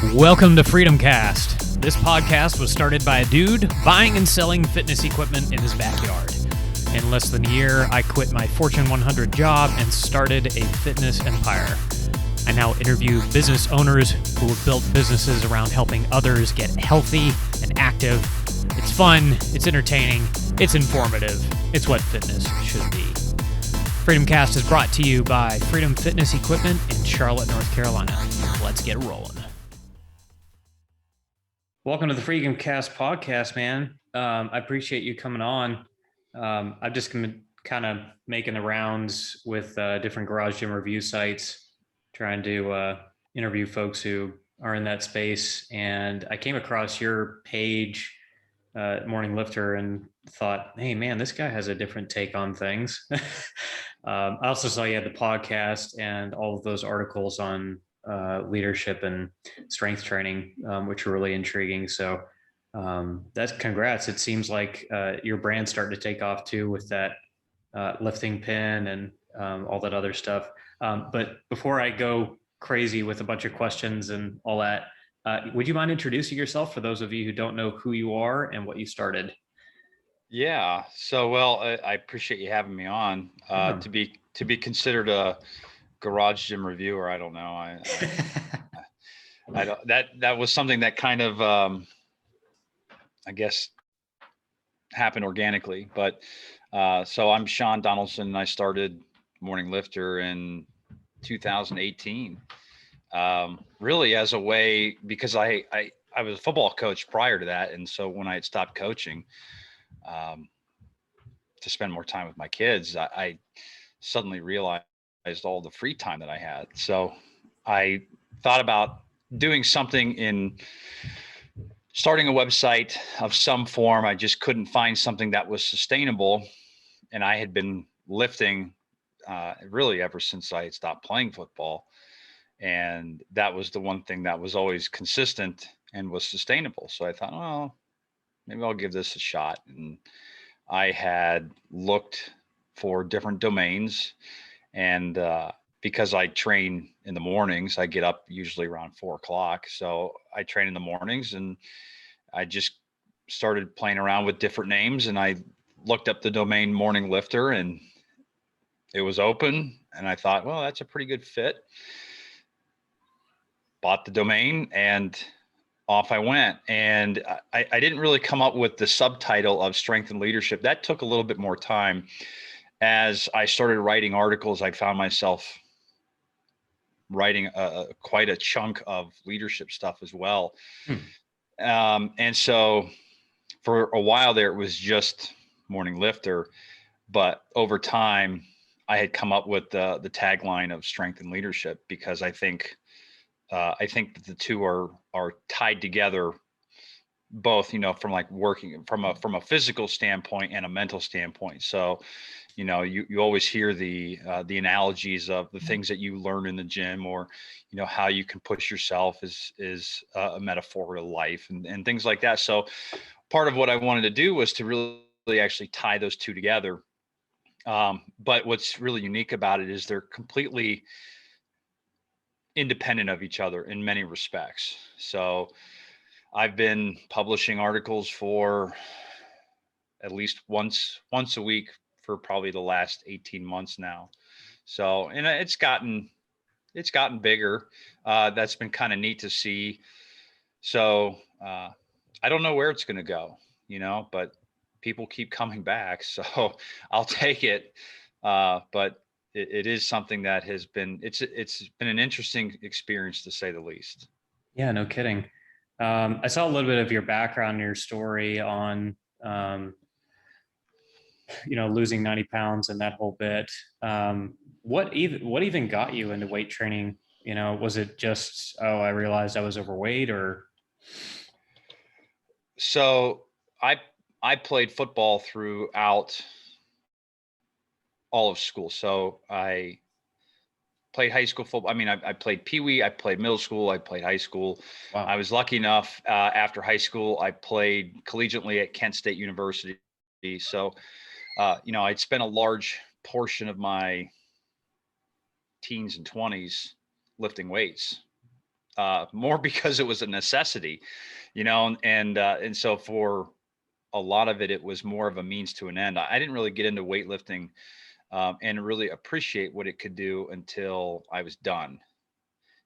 Welcome to FreedomCast. This podcast was started by a dude buying and selling fitness equipment in his backyard. In less than a year, I quit my Fortune 100 job and started a fitness empire. I now interview business owners who have built businesses around helping others get healthy and active. It's fun, it's entertaining, it's informative. It's what fitness should be. FreedomCast is brought to you by Freedom Fitness Equipment in Charlotte, North Carolina. Let's get rolling. Welcome to the FreedomCast podcast, man. I appreciate you coming on. I've just been kind of making the rounds with different garage gym review sites, trying to interview folks who are in that space. And I came across your page, Morning Lifter, and thought, hey, man, this guy has a different take on things. I also saw you had the podcast and all of those articles on leadership and strength training, which are really intriguing. So that's congrats. It seems like your brand's starting to take off too with that lifting pin and all that other stuff. But before I go crazy with a bunch of questions and all that, would you mind introducing yourself for those of you who don't know who you are and what you started? Yeah. So, I appreciate you having me on. To be considered a garage gym reviewer, I don't know. I don't. That was something that kind of, I guess, happened organically. But so I'm Shawn Donaldson. And I started Morning Lifter in 2018. Really as a way because I was a football coach prior to that, and so when I had stopped coaching, to spend more time with my kids, I suddenly realized all the free time that I had. So I thought about doing something in starting a website of some form. I just couldn't find something that was sustainable. And I had been lifting really ever since I had stopped playing football. And that was the one thing that was always consistent and was sustainable. So I thought, well, maybe I'll give this a shot. And I had looked for different domains, and because I train in the mornings, I get up usually around 4 o'clock. So I train in the mornings, and I just started playing around with different names, and I looked up the domain Morning Lifter, and it was open, and I thought, well, that's a pretty good fit. Bought the domain, and off I went. And I didn't really come up with the subtitle of Strength and Leadership. That took a little bit more time. As I started writing articles, I found myself writing quite a chunk of leadership stuff as well. And so for a while there, it was just Morning Lifter. But over time, I had come up with the tagline of Strength and Leadership, because I think that the two are tied together, both, from like working from a physical standpoint and a mental standpoint. So, you always hear the analogies of the things that you learn in the gym, or, how you can push yourself is a metaphor to life, and things like that. So part of what I wanted to do was to really actually tie those two together. But what's really unique about it is they're completely independent of each other in many respects. So I've been publishing articles for at least once a week for probably the last 18 months now. So, and it's gotten bigger. That's been kind of neat to see. So I don't know where it's going to go, but people keep coming back. So I'll take it. But it is something that has been, it's been an interesting experience, to say the least. Yeah, no kidding. I saw a little bit of your background and your story on, losing 90 pounds and that whole bit. What even got you into weight training? Was it just, oh, I realized I was overweight, or? So I played football throughout all of school. So I played high school football. I mean, I played Pee Wee, I played middle school, I played high school. Wow. I was lucky enough, after high school, I played collegiately at Kent State University. So, I'd spent a large portion of my teens and 20s lifting weights. more because it was a necessity, and so for a lot of it, it was more of a means to an end. I didn't really get into weightlifting and really appreciate what it could do until I was done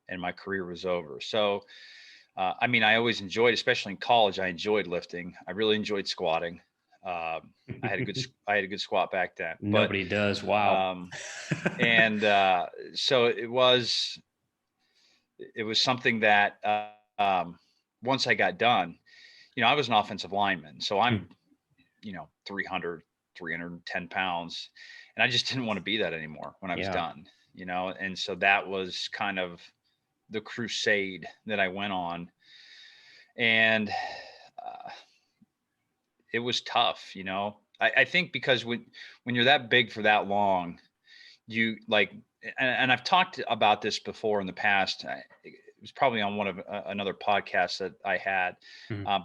and my career was over. So, I always enjoyed, especially in college, I enjoyed lifting. I really enjoyed squatting. I had a good squat back then. Nobody does. Wow. And so it was something that once I got done, I was an offensive lineman, so I'm 300, 310 pounds, and I just didn't want to be that anymore when I was done. And so that was kind of the crusade that I went on, and it was tough. I think because when you're that big for that long, you like, and I've talked about this before in the past. It was probably on one of another podcast that I had,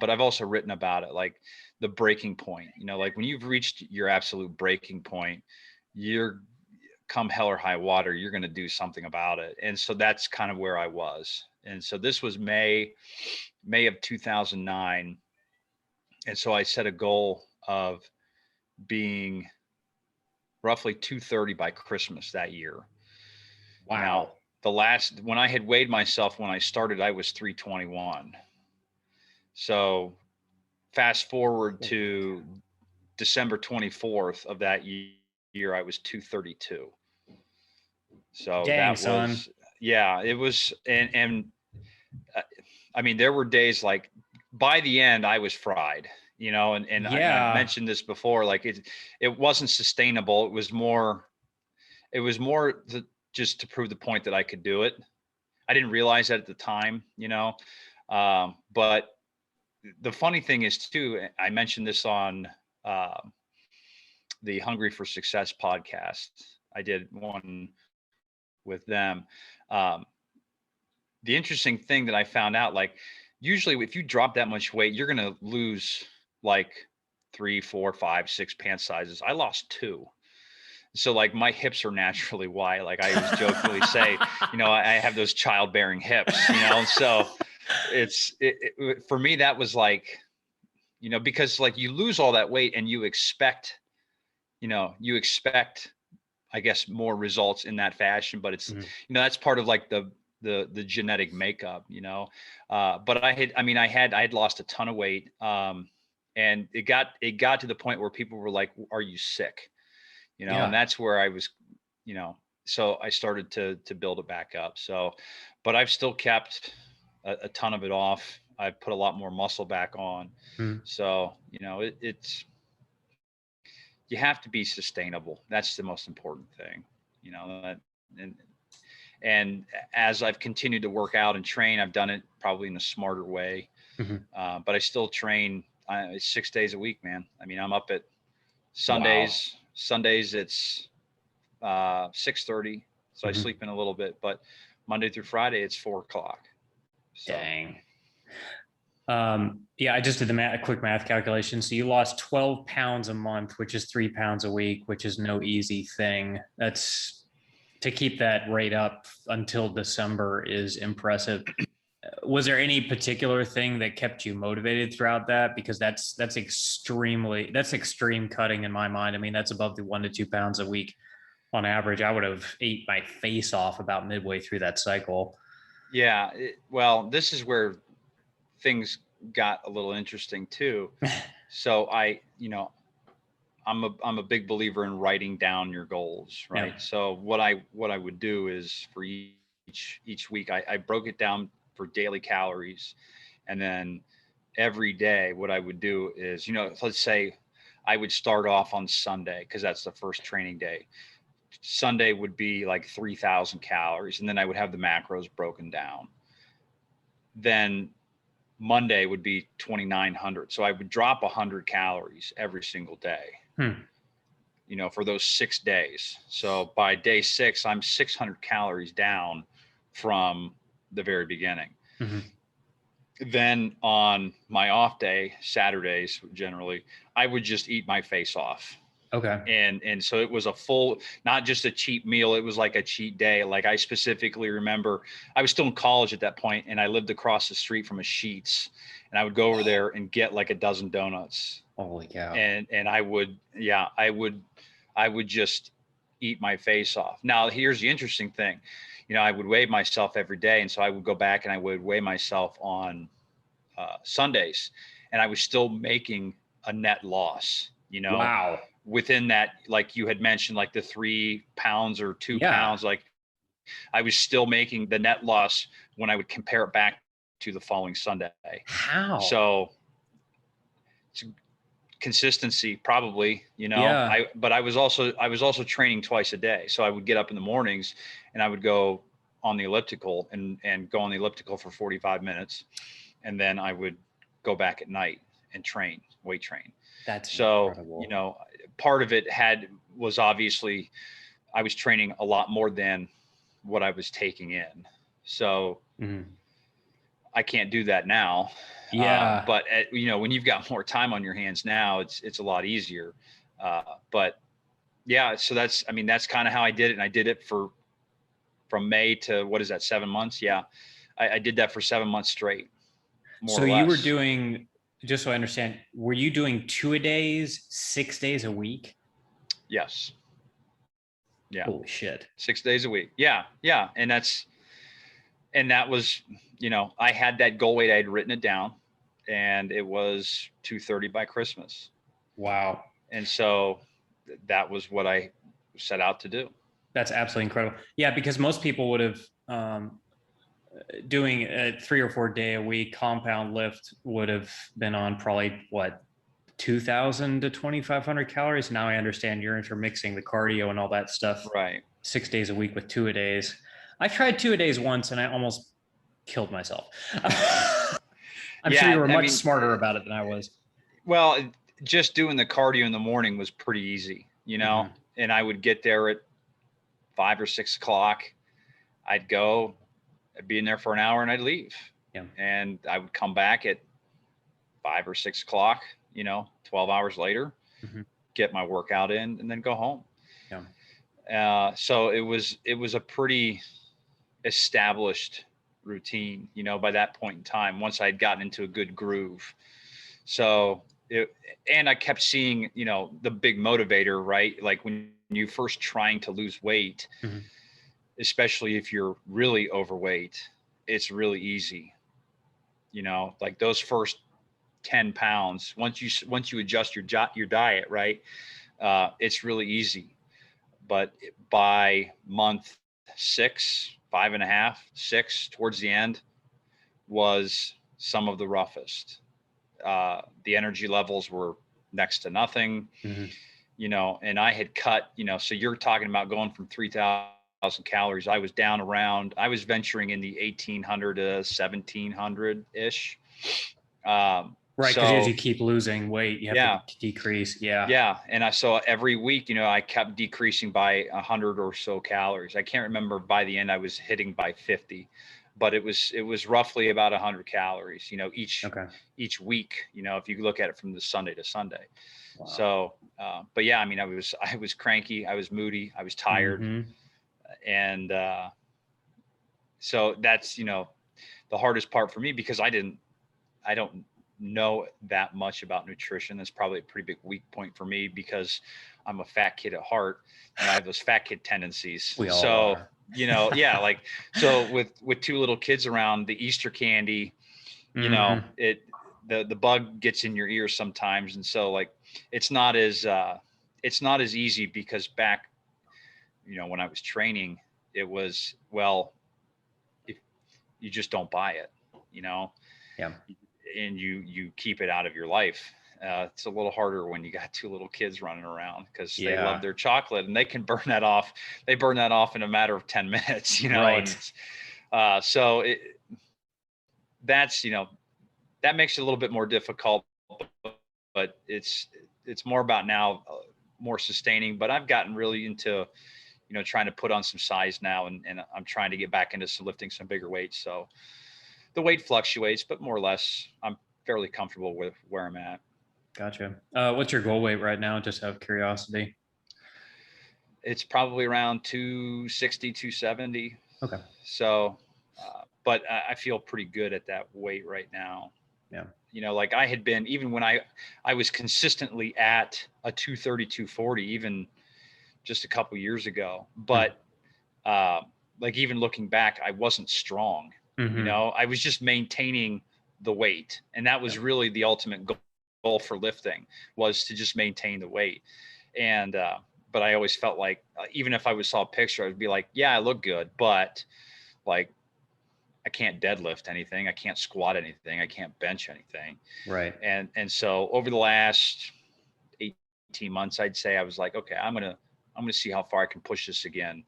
but I've also written about it, like the breaking point. Like when you've reached your absolute breaking point, you're come hell or high water, you're going to do something about it. And so that's kind of where I was. And so this was May of 2009. And so I set a goal of being roughly 230 by Christmas that year. Wow. Now, when I had weighed myself when I started, I was 321. So fast forward to December 24th of that year, I was 232. So Dang, that was, son. yeah, it was. And there were days like by the end I was fried, and I've mentioned this before, like it wasn't sustainable. It was more just to prove the point that I could do it. I didn't realize that at the time, but the funny thing is too, I mentioned this on the Hungry for Success podcast. I did one with them. The interesting thing that I found out, like usually if you drop that much weight, you're going to lose like 3, 4, 5, 6 pant sizes. I lost 2. So like my hips are naturally wide. Like I always jokingly say, I have those childbearing hips, so for me, that was like, because like you lose all that weight and you expect, I guess, more results in that fashion, but it's, that's part of like the genetic makeup, but I had lost a ton of weight. And it got to the point where people were like, are you sick? And that's where I was, so I started to build it back up. So, but I've still kept a ton of it off. I've put a lot more muscle back on. So, it's, you have to be sustainable. That's the most important thing, and as I've continued to work out and train, I've done it probably in a smarter way. But I still train 6 days a week, man. I'm up at Sundays. Wow. Sundays it's 6:30, so I sleep in a little bit. But Monday through Friday it's 4:00. So. Dang. I just did a quick math calculation. So you lost 12 pounds a month, which is 3 pounds a week, which is no easy thing. That's to keep that rate up until December is impressive. Was there any particular thing that kept you motivated throughout that? Because that's extreme cutting in my mind. That's above the 1 to 2 pounds a week on average. I would have ate my face off about midway through that cycle. Yeah. Well, this is where things got a little interesting too. So I'm a big believer in writing down your goals, right? Yeah. So what I would do is for each week, I broke it down for daily calories. And then every day, what I would do is, let's say I would start off on Sunday because that's the first training day. Sunday would be like 3,000 calories. And then I would have the macros broken down. Then Monday would be 2,900. So I would drop 100 calories every single day, for those 6 days. So by day 6, I'm 600 calories down from the very beginning. Then on my off day, Saturdays, generally, I would just eat my face off. Okay. And so it was a full, not just a cheap meal, it was like a cheat day. Like I specifically remember I was still in college at that point, and I lived across the street from a Sheetz, and I would go over there and get like a dozen donuts. Holy cow. And I would, yeah, I would just eat my face off. Now here's the interesting thing, I would weigh myself every day, and so I would go back and I would weigh myself on Sundays, and I was still making a net loss, Wow. within that, like you had mentioned, like the 3 pounds or 2 Yeah. pounds, like I was still making the net loss when I would compare it back to the following Sunday. How? So it's consistency, probably, Yeah. but I was also training twice a day. So I would get up in the mornings and I would go on the elliptical and go on the elliptical for 45 minutes. And then I would go back at night and weight train. That's So, incredible. part of it was obviously I was training a lot more than what I was taking in. So I can't do that now. Yeah. But when you've got more time on your hands now, it's a lot easier. But yeah, so that's kind of how I did it. And I did it from May to, what is that, 7 months? Yeah. I did that for 7 months straight. So you were doing, just so I understand, were you doing 2-a-days, 6 days a week? Yes. Yeah. Holy shit. 6 days a week. Yeah. Yeah. And that was, I had that goal weight. I had written it down, and it was 230 by Christmas. Wow. And so that was what I set out to do. That's absolutely incredible. Yeah. Because most people would have, doing a 3 or 4 day a week compound lift would have been on probably 2,000 to 2,500 calories. Now I understand you're intermixing the cardio and all that stuff. Right. 6 days a week with 2-a-days. I tried 2-a-days once and I almost killed myself. I'm sure you were much smarter about it than I was. Well, just doing the cardio in the morning was pretty easy, and I would get there at 5 or 6 o'clock. I'd go, I'd be in there for an hour and I'd leave. Yeah. And I would come back at 5 or 6 o'clock, 12 hours later, get my workout in, and then go home. Yeah. So it was a pretty established routine, by that point in time, once I'd gotten into a good groove. So and I kept seeing, the big motivator, right? Like when you're first trying to lose weight, especially if you're really overweight, it's really easy. Like those first 10 pounds, once you adjust your diet, right? It's really easy. But by month 6, 5.5, 6, towards the end, was some of the roughest. The energy levels were next to nothing, and I had cut, so you're talking about going from 3,000 calories. I was down around, I was venturing in the 1,800 to 1,700 ish. Right. Because as you keep losing weight, you have to decrease. Yeah. Yeah. And I saw every week, I kept decreasing by 100 or so calories. I can't remember, by the end I was hitting by 50, but it was roughly about 100 calories, each week, if you look at it from the Sunday to Sunday. Wow. So, but yeah, I was cranky, I was moody, I was tired. And, so that's, the hardest part for me, because I don't know that much about nutrition. That's probably a pretty big weak point for me, because I'm a fat kid at heart and I have those fat kid tendencies. We all are. Yeah, like, so with 2 little kids around, the Easter candy, the bug gets in your ears sometimes. And so, like, it's not as easy, because back, when I was training, it was, well, if you just don't buy it, Yeah. and you keep it out of your life. It's a little harder when you got 2 little kids running around, because they love their chocolate and they can burn that off. They burn that off in a matter of 10 minutes, Right. And so that's, that makes it a little bit more difficult, but it's more about now, more sustaining. But I've gotten really into, trying to put on some size now, and I'm trying to get back into lifting some bigger weights. So the weight fluctuates, but more or less I'm fairly comfortable with where I'm at. Gotcha. What's your goal weight right now? Just out of curiosity. It's probably around 260, 270. Okay. So, but I feel pretty good at that weight right now. Yeah. Like I had been, even when I was consistently at a 230, 240, even just a couple years ago. But like even looking back, I wasn't strong. Mm-hmm. I was just maintaining the weight, and that was Yep. really the ultimate goal for lifting, was to just maintain the weight. And but I always felt like even if I saw a picture, I'd be like, yeah, I look good, but like I can't deadlift anything, I can't squat anything, I can't bench anything. Right. And so over the last 18 months, I'd say I was like, okay, I'm gonna see how far I can push this again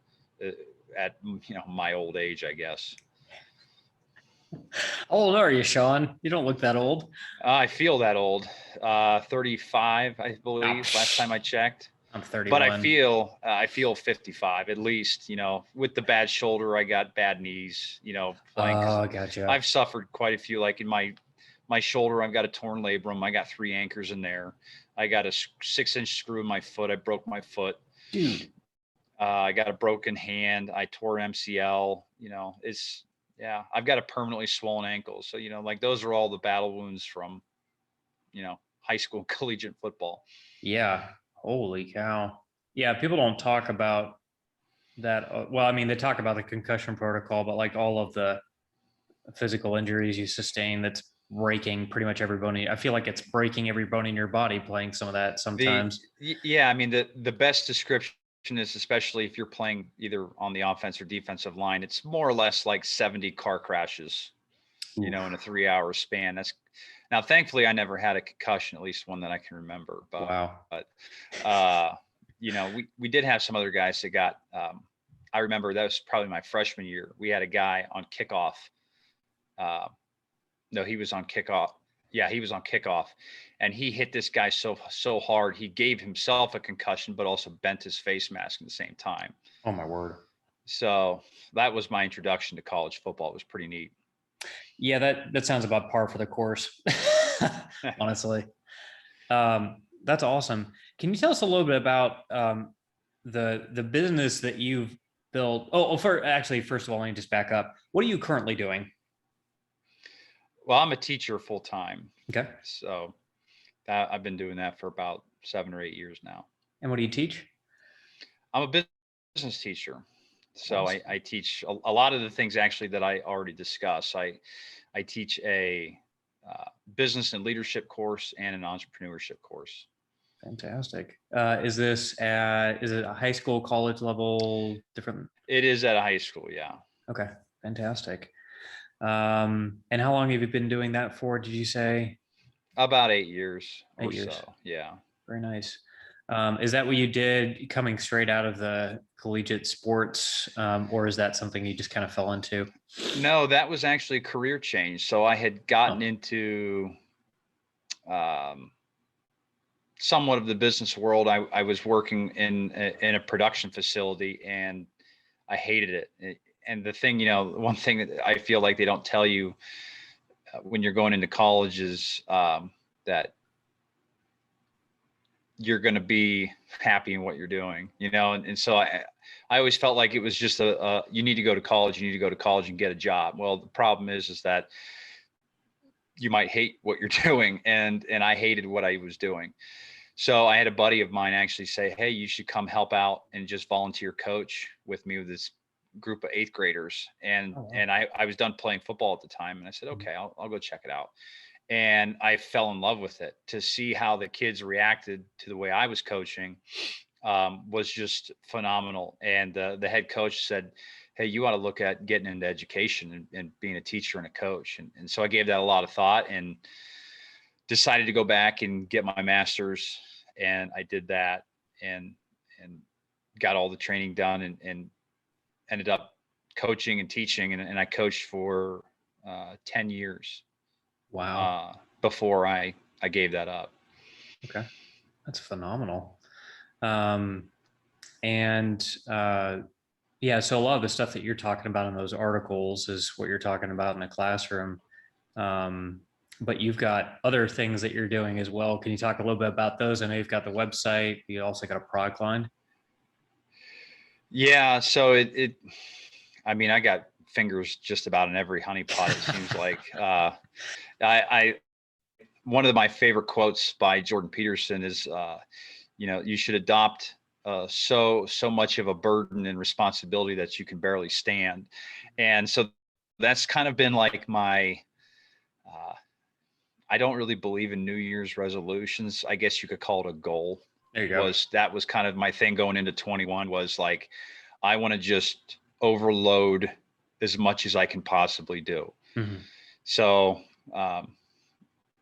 uh, at my old age, I guess. How old are you, Shawn? You don't look that old. I feel that old, 35, I Oh, believe, last time I checked. I'm But I 31. feel 55 at least. With the bad shoulder, I got bad knees. Playing, because Gotcha. I've suffered quite a few. Like in my shoulder, I've got a torn labrum. I got 3 anchors in there. I got a 6-inch screw in my foot. I broke my foot. Dude. I got a broken hand. I tore MCL. Yeah, I've got a permanently swollen ankle. So, like those are all the battle wounds from, high school collegiate football. Yeah. Holy cow. Yeah. People don't talk about that. Well, I mean, they talk about the concussion protocol, but like all of the physical injuries you sustain, that's breaking pretty much every bone. I feel like it's breaking every bone in your body playing some of that sometimes. Yeah, I mean, the best description is, especially if you're playing either on the offense or defensive line, it's more or less like 70 car crashes, in a Oof. 3-hour span. That's Now, thankfully, I never had a concussion, at least one that I can remember. But Wow. uh, we did have some other guys that got. I remember that was probably my freshman year. We had a guy on kickoff. Uh, no, he was on kickoff. Yeah, he was on kickoff, and he hit this guy so hard he gave himself a concussion, but also bent his face mask at the same time. Oh my word. So that was my introduction to college football. It was pretty neat. Yeah, that sounds about par for the course. Honestly. That's awesome. Can you tell us a little bit about the business that you've built? First of all, let me just back up. What are you currently doing? Well, I'm a teacher full time, Okay. so I've been doing that for about 7 or 8 years now. And what do you teach? I'm a business teacher, so Awesome. I teach a lot of the things actually that I already discussed. I teach a business and leadership course and an entrepreneurship course. Fantastic. Is it a high school, college level, different? It is at a high school, yeah. Okay, fantastic. And how long have you been doing that for? Did you say About 8 years or 8 years? so, yeah. Very nice. Is that what you did coming straight out of the collegiate sports, or is that something you just kind of fell into? No, that was actually a career change. So I had gotten Oh, into um, somewhat of the business world. I was working in a production facility, and I hated it. And the thing, one thing that I feel like they don't tell you when you're going into college is that you're going to be happy in what you're doing, and so I always felt like it was just you need to go to college, and get a job. Well, the problem is that you might hate what you're doing, and I hated what I was doing. So I had a buddy of mine actually say, hey, you should come help out and just volunteer coach with me with this group of 8th graders. And oh wow. and I was done playing football at the time, and I said, Mhm. okay, I'll go check it out. And I fell in love with it. To see how the kids reacted to the way I was coaching was just phenomenal. And the head coach said, hey, you ought to look at getting into education and being a teacher and a coach. And so I gave that a lot of thought and decided to go back and get my master's. And I did that, and and got all the training done, and ended up coaching and teaching. And I coached for 10 years Wow. uh, before I gave that up. Okay, that's phenomenal. Um, and yeah, so a lot of the stuff that you're talking about in those articles is what you're talking about in the classroom. Um, but you've got other things that you're doing as well. Can you talk a little bit about those? I know you've got the website. You also got a product line. Yeah. So I mean, I got fingers just about in every honeypot, it seems like. I one of my favorite quotes by Jordan Peterson is, you should adopt so much of a burden and responsibility that you can barely stand. And so that's kind of been like my, uh, I don't really believe in New Year's resolutions. I guess you could call it a goal. There you go. That was kind of my thing going into 21, was like, I want to just overload as much as I can possibly do. Mm-hmm. So,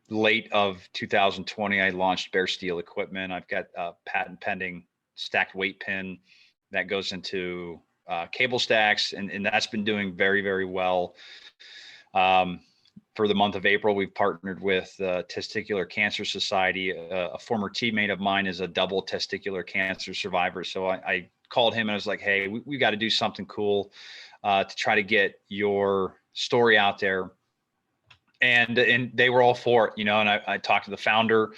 late of 2020, I launched Bear Steel Equipment. I've got a patent pending stacked weight pin that goes into cable stacks, and that's been doing very, very well. For the month of April, we've partnered with Testicular Cancer Society. A former teammate of mine is a double testicular cancer survivor. So I called him and I was like, hey, we got to do something cool to try to get your story out there. And they were all for it, and I talked to the founder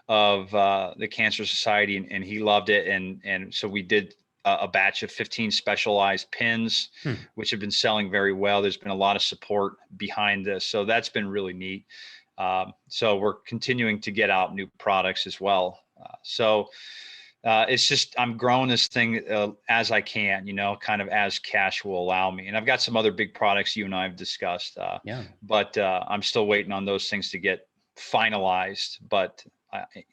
of the Cancer Society, and he loved it. And so we did a batch of 15 specialized pins, which have been selling very well. There's been a lot of support behind this. So that's been really neat. So we're continuing to get out new products as well. It's just, I'm growing this thing as I can, kind of as cash will allow me. And I've got some other big products you and I have discussed, but I'm still waiting on those things to get finalized. But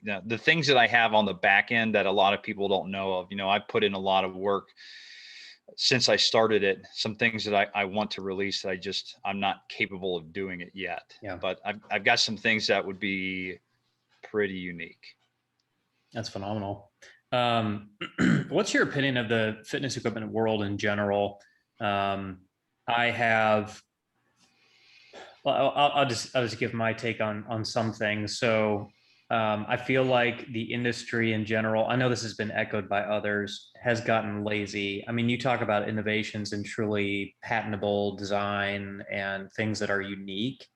the things that I have on the back end that a lot of people don't know of, I put in a lot of work since I started it, some things that I want to release that I'm not capable of doing it yet. Yeah. But I've got some things that would be pretty unique. That's phenomenal. What's your opinion of the fitness equipment world in general? I have, well, I'll just give my take on some things. So I feel like the industry in general, I know this has been echoed by others, has gotten lazy. I mean, you talk about innovations and truly patentable design and things that are unique.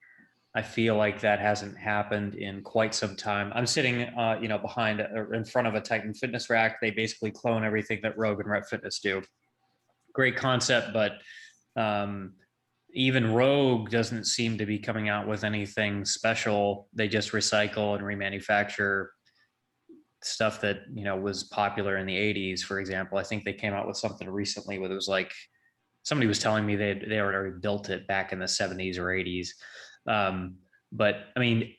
I feel like that hasn't happened in quite some time. I'm sitting, behind or in front of a Titan fitness rack. They basically clone everything that Rogue and Rep Fitness do. Great concept, but even Rogue doesn't seem to be coming out with anything special. They just recycle and remanufacture stuff that was popular in the 80s, for example. I think they came out with something recently where it was like somebody was telling me they already built it back in the 70s or 80s. But I mean,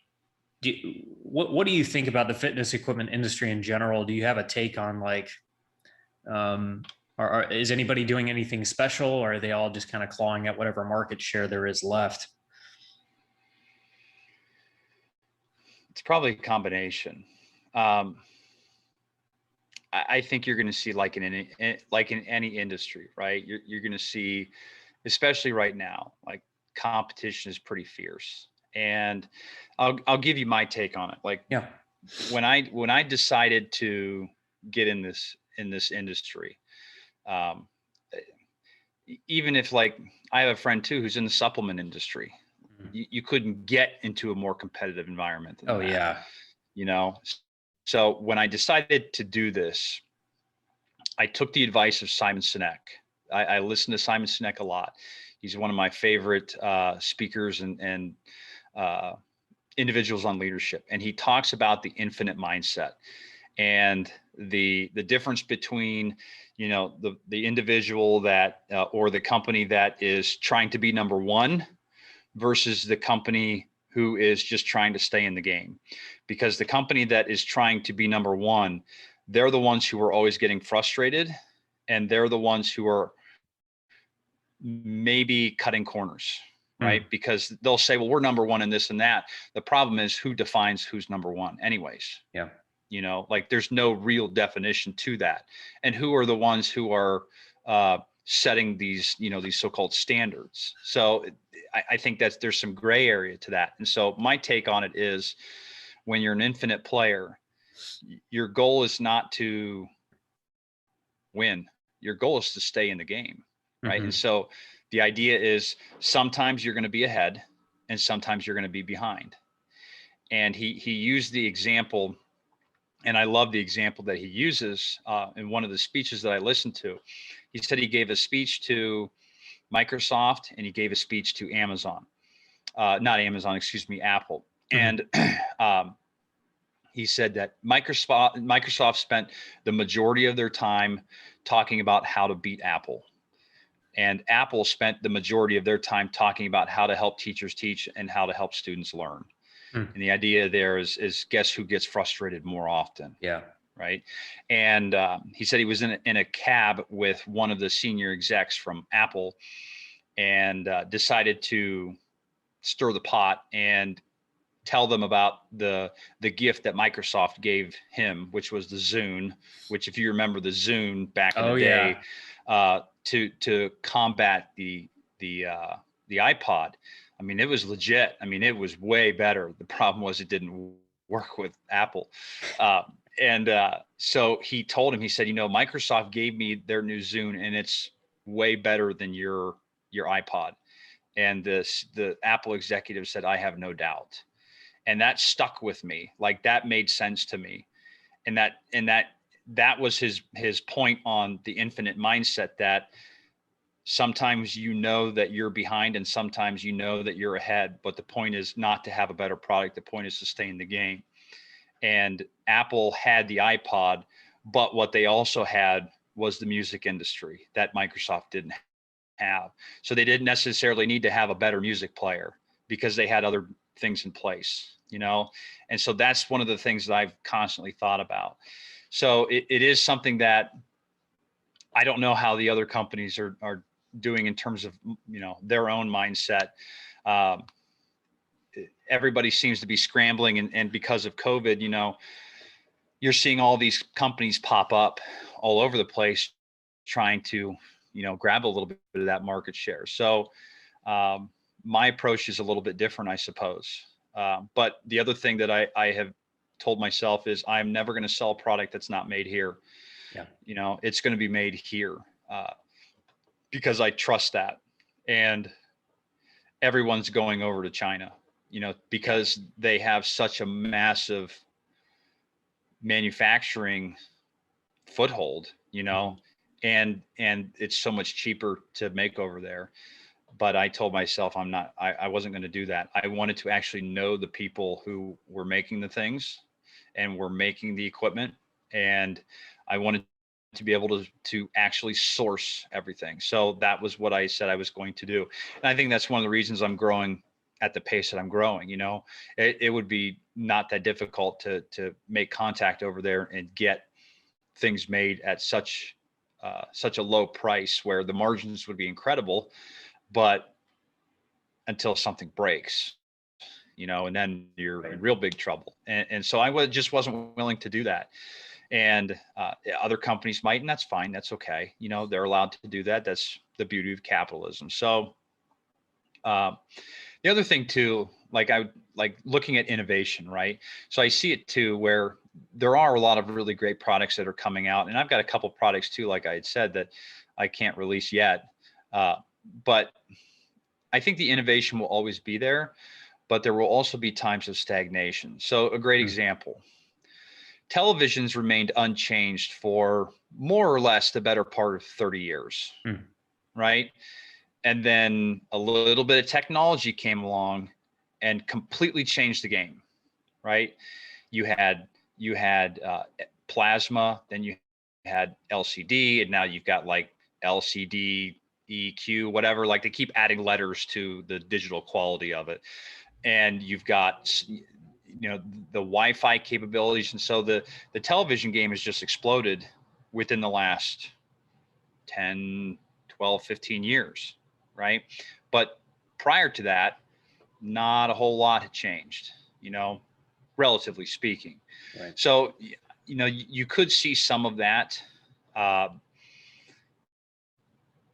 what do you think about the fitness equipment industry in general? Do you have a take on like, is anybody doing anything special, or are they all just kind of clawing at whatever market share there is left? It's probably a combination. I think you're going to see, like in any industry, right? You're going to see, especially right now, like competition is pretty fierce. And I'll give you my take on it. Like, when I decided to get in this industry, even if, like, I have a friend too who's in the supplement industry, you couldn't get into a more competitive environment than that. So when I decided to do this, I took the advice of Simon Sinek. I listen to Simon Sinek a lot. He's one of my favorite speakers and individuals on leadership. And he talks about the infinite mindset and the difference between, the individual that or the company that is trying to be number one versus the company who is just trying to stay in the game. Because the company that is trying to be number one, they're the ones who are always getting frustrated, and they're the ones who are maybe cutting corners, right? Because they'll say, well, we're number one in this and that. The problem is, who defines who's number one anyways? Yeah. Like, there's no real definition to that. And who are the ones who are setting these, these so-called standards? So I think there's some gray area to that. And so my take on it is, when you're an infinite player, your goal is not to win. Your goal is to stay in the game, right? And so the idea is, sometimes you're going to be ahead and sometimes you're going to be behind. And he used the example, and I love the example that he uses in one of the speeches that I listened to. He said he gave a speech to Microsoft and he gave a speech to Amazon, not Amazon, excuse me, Apple. Mhm. And he said that Microsoft spent the majority of their time talking about how to beat Apple. And Apple spent the majority of their time talking about how to help teachers teach and how to help students learn. Mm. And the idea there is guess who gets frustrated more often, Yeah. right? And he said he was in a cab with one of the senior execs from Apple and decided to stir the pot and tell them about the gift that Microsoft gave him, which was the Zune, which if you remember the Zune back in the Oh day, yeah. to combat the iPod. I mean, it was legit. I mean, it was way better. The problem was it didn't work with Apple. Uh, and so he told him, he said, Microsoft gave me their new Zune and it's way better than your iPod. And the Apple executive said, I have no doubt. And that stuck with me. Like that made sense to me. And that was his point on the infinite mindset, that sometimes that you're behind and sometimes that you're ahead, but the point is not to have a better product. The point is to stay in the game. And Apple had the iPod, but what they also had was the music industry that Microsoft didn't have. So they didn't necessarily need to have a better music player because they had other things in place, And so that's one of the things that I've constantly thought about. So it is something that I don't know how the other companies are doing in terms of, their own mindset. Um, Everybody seems to be scrambling, and because of COVID, you're seeing all these companies pop up all over the place trying to, grab a little bit of that market share. So my approach is a little bit different, I suppose. But the other thing that I have told myself is I'm never going to sell a product that's not made here. Yeah. It's going to be made here because I trust that. And everyone's going over to China, because they have such a massive manufacturing foothold, Mhm. and it's so much cheaper to make over there. But I told myself I wasn't going to do that. I wanted to actually know the people who were making the things and were making the equipment. And I wanted to be able to actually source everything. So that was what I said I was going to do. And I think that's one of the reasons I'm growing at the pace that I'm growing. It would be not that difficult to make contact over there and get things made at such a low price where the margins would be incredible, but until something breaks, and then you're in Right. real big trouble. And so just wasn't willing to do that. And other companies might, and that's fine. That's okay. They're allowed to do that. That's the beauty of capitalism. So the other thing too, like looking at innovation, right? So I see it too, where there are a lot of really great products that are coming out, and I've got a couple products too, like I had said, that I can't release yet. But I think the innovation will always be there, but there will also be times of stagnation. So a great Mm. example, television's remained unchanged for more or less the better part of 30 years, Mm. right? And then a little bit of technology came along and completely changed the game, right? You had plasma, then you had LCD, and now you've got like LCD, EQ, whatever. Like they keep adding letters to the digital quality of it, and you've got the Wi-Fi capabilities, and so the television game has just exploded within the last 10, 12, 15 years, right? But prior to that, not a whole lot had changed, relatively speaking. Right. So, you could see some of that uh,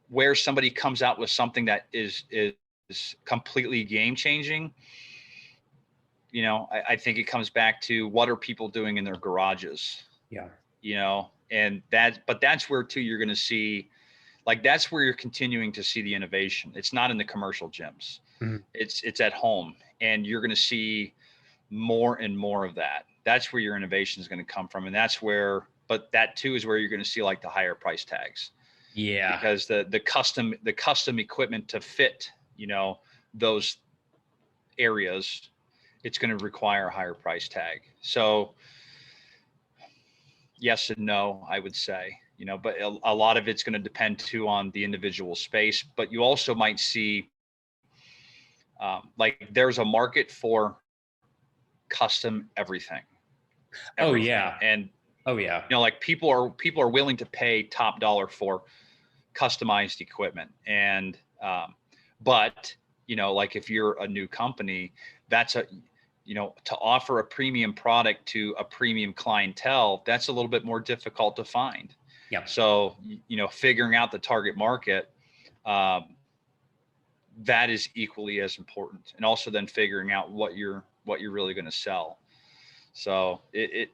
where somebody comes out with something that is completely game changing. I think it comes back to what are people doing in their garages, Yeah. and but that's where too you're going to see, like that's where you're continuing to see the innovation. It's not in the commercial gyms. Mhm. It's at home, and you're going to see more and more of that. That's where your innovation is going to come from. And that's where, but that too is where you're going to see like the higher price tags. Yeah. Because the custom equipment to fit, those areas, it's going to require a higher price tag. So yes and no, I would say, but a lot of it's going to depend too on the individual space. But you also might see like there's a market for custom everything. Oh yeah. And oh yeah. like people are willing to pay top dollar for customized equipment. And but like if you're a new company, that's to offer a premium product to a premium clientele, that's a little bit more difficult to find. Yeah. So figuring out the target market, that is equally as important. And also then figuring out what you're really going to sell. So it's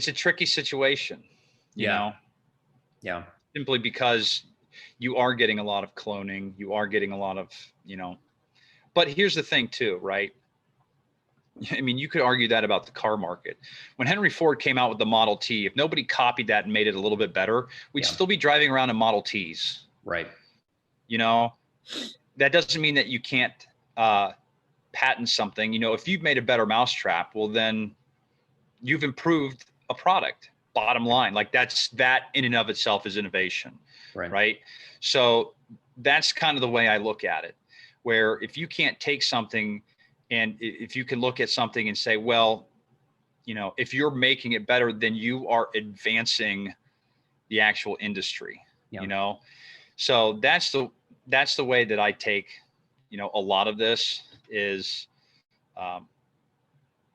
a tricky situation, Yeah. simply because you are getting a lot of cloning, you are getting a lot of, but here's the thing too, right? I mean, you could argue that about the car market. When Henry Ford came out with the Model T, if nobody copied that and made it a little bit better, we'd still be driving around in Model Ts. Right. That doesn't mean that you can't patent something. If you've made a better mousetrap, well, then you've improved a product. Bottom line, like that in and of itself is innovation. Right. So that's kind of the way I look at it, where if you can't take something and if you can look at something and say, well, if you're making it better, then you are advancing the actual industry. So that's the way that I take, a lot of this is,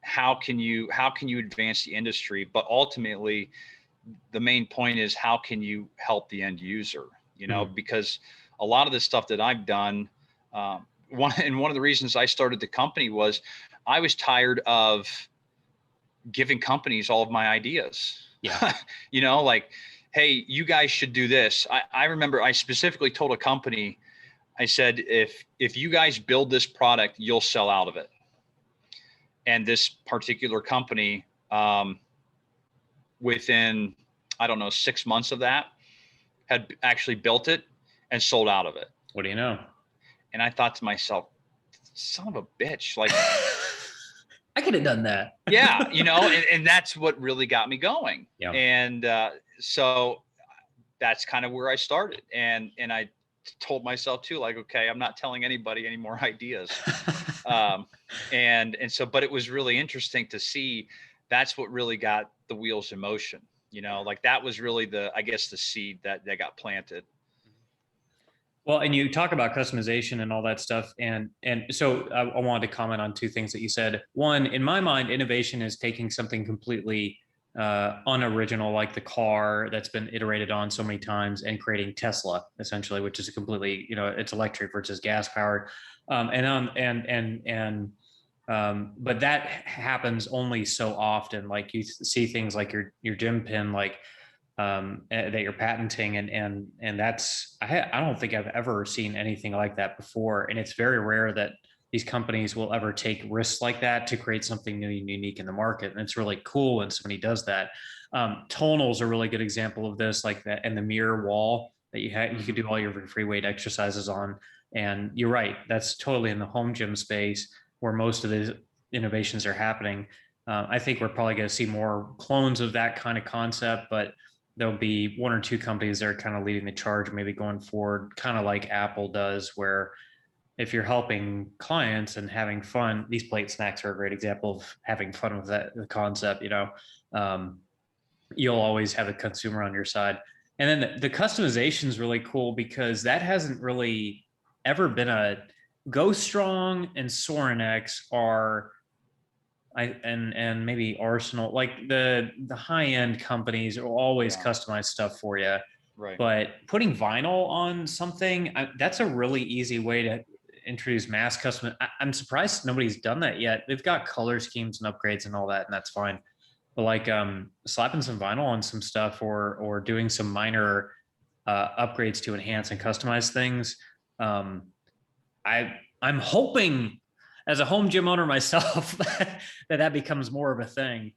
how can you advance the industry, but ultimately the main point is how can you help the end user, because a lot of the stuff that I've done, one of the reasons I started the company was I was tired of giving companies all of my ideas. Yeah. Like, hey, you guys should do this. I remember I specifically told a company, I said, if you guys build this product, you'll sell out of it. And this particular company, within, I don't know, 6 months of that, had actually built it and sold out of it. What do you know? And I thought to myself, son of a bitch, like I could have done that. Yeah, and that's what really got me going. Yeah. And so that's kind of where I started. And I told myself too, like, okay, I'm not telling anybody any more ideas. And so, but it was really interesting to see that's what really got the wheels in motion. Like that was really the seed that got planted. Well, and you talk about customization and all that stuff. And so I wanted to comment on two things that you said. One, in my mind, innovation is taking something completely unoriginal, like the car that's been iterated on so many times, and creating Tesla, essentially, which is a completely, it's electric versus gas powered. But that happens only so often. Like you see things like your gym pin, like that you're patenting, and that's I don't think I've ever seen anything like that before, and it's very rare that these companies will ever take risks like that to create something new and unique in the market, and it's really cool when somebody does that. Tonal's a really good example of this, like that, and the mirror wall that you could do all your free weight exercises on. And you're right, that's totally in the home gym space where most of the innovations are happening. I think we're probably going to see more clones of that kind of concept, but there'll be one or two companies that are kind of leading the charge, maybe going forward, kind of like Apple does, where if you're helping clients and having fun, these plate snacks are a great example of having fun with that the concept. You'll always have a consumer on your side. And then the customization is really cool because that hasn't really ever been Go Strong and Soren X are, and maybe Arsenal, like the high end companies will always customize stuff for you. Right. But putting vinyl on something, that's a really easy way to introduce mass custom. I'm surprised nobody's done that yet. They've got color schemes and upgrades and all that, and that's fine. But like slapping some vinyl on some stuff, or doing some minor upgrades to enhance and customize things. I'm hoping as a home gym owner myself, that becomes more of a thing.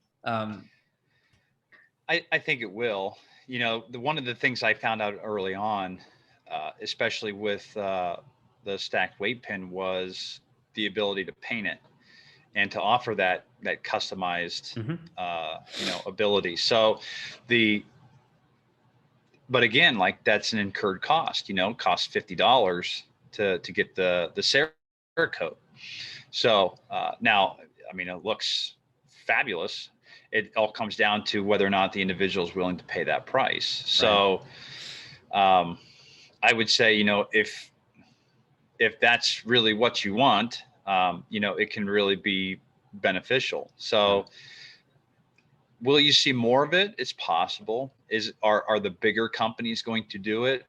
I think it will. One of the things I found out early on, especially with the stacked weight pin, was the ability to paint it and to offer that customized ability. So but again, like, that's an incurred cost. Costs $50 to get the Cerakote. So now, I mean, it looks fabulous. It all comes down to whether or not the individual is willing to pay that price. So I would say, if that's really what you want, it can really be beneficial. So will you see more of it? It's possible. Are the bigger companies going to do it?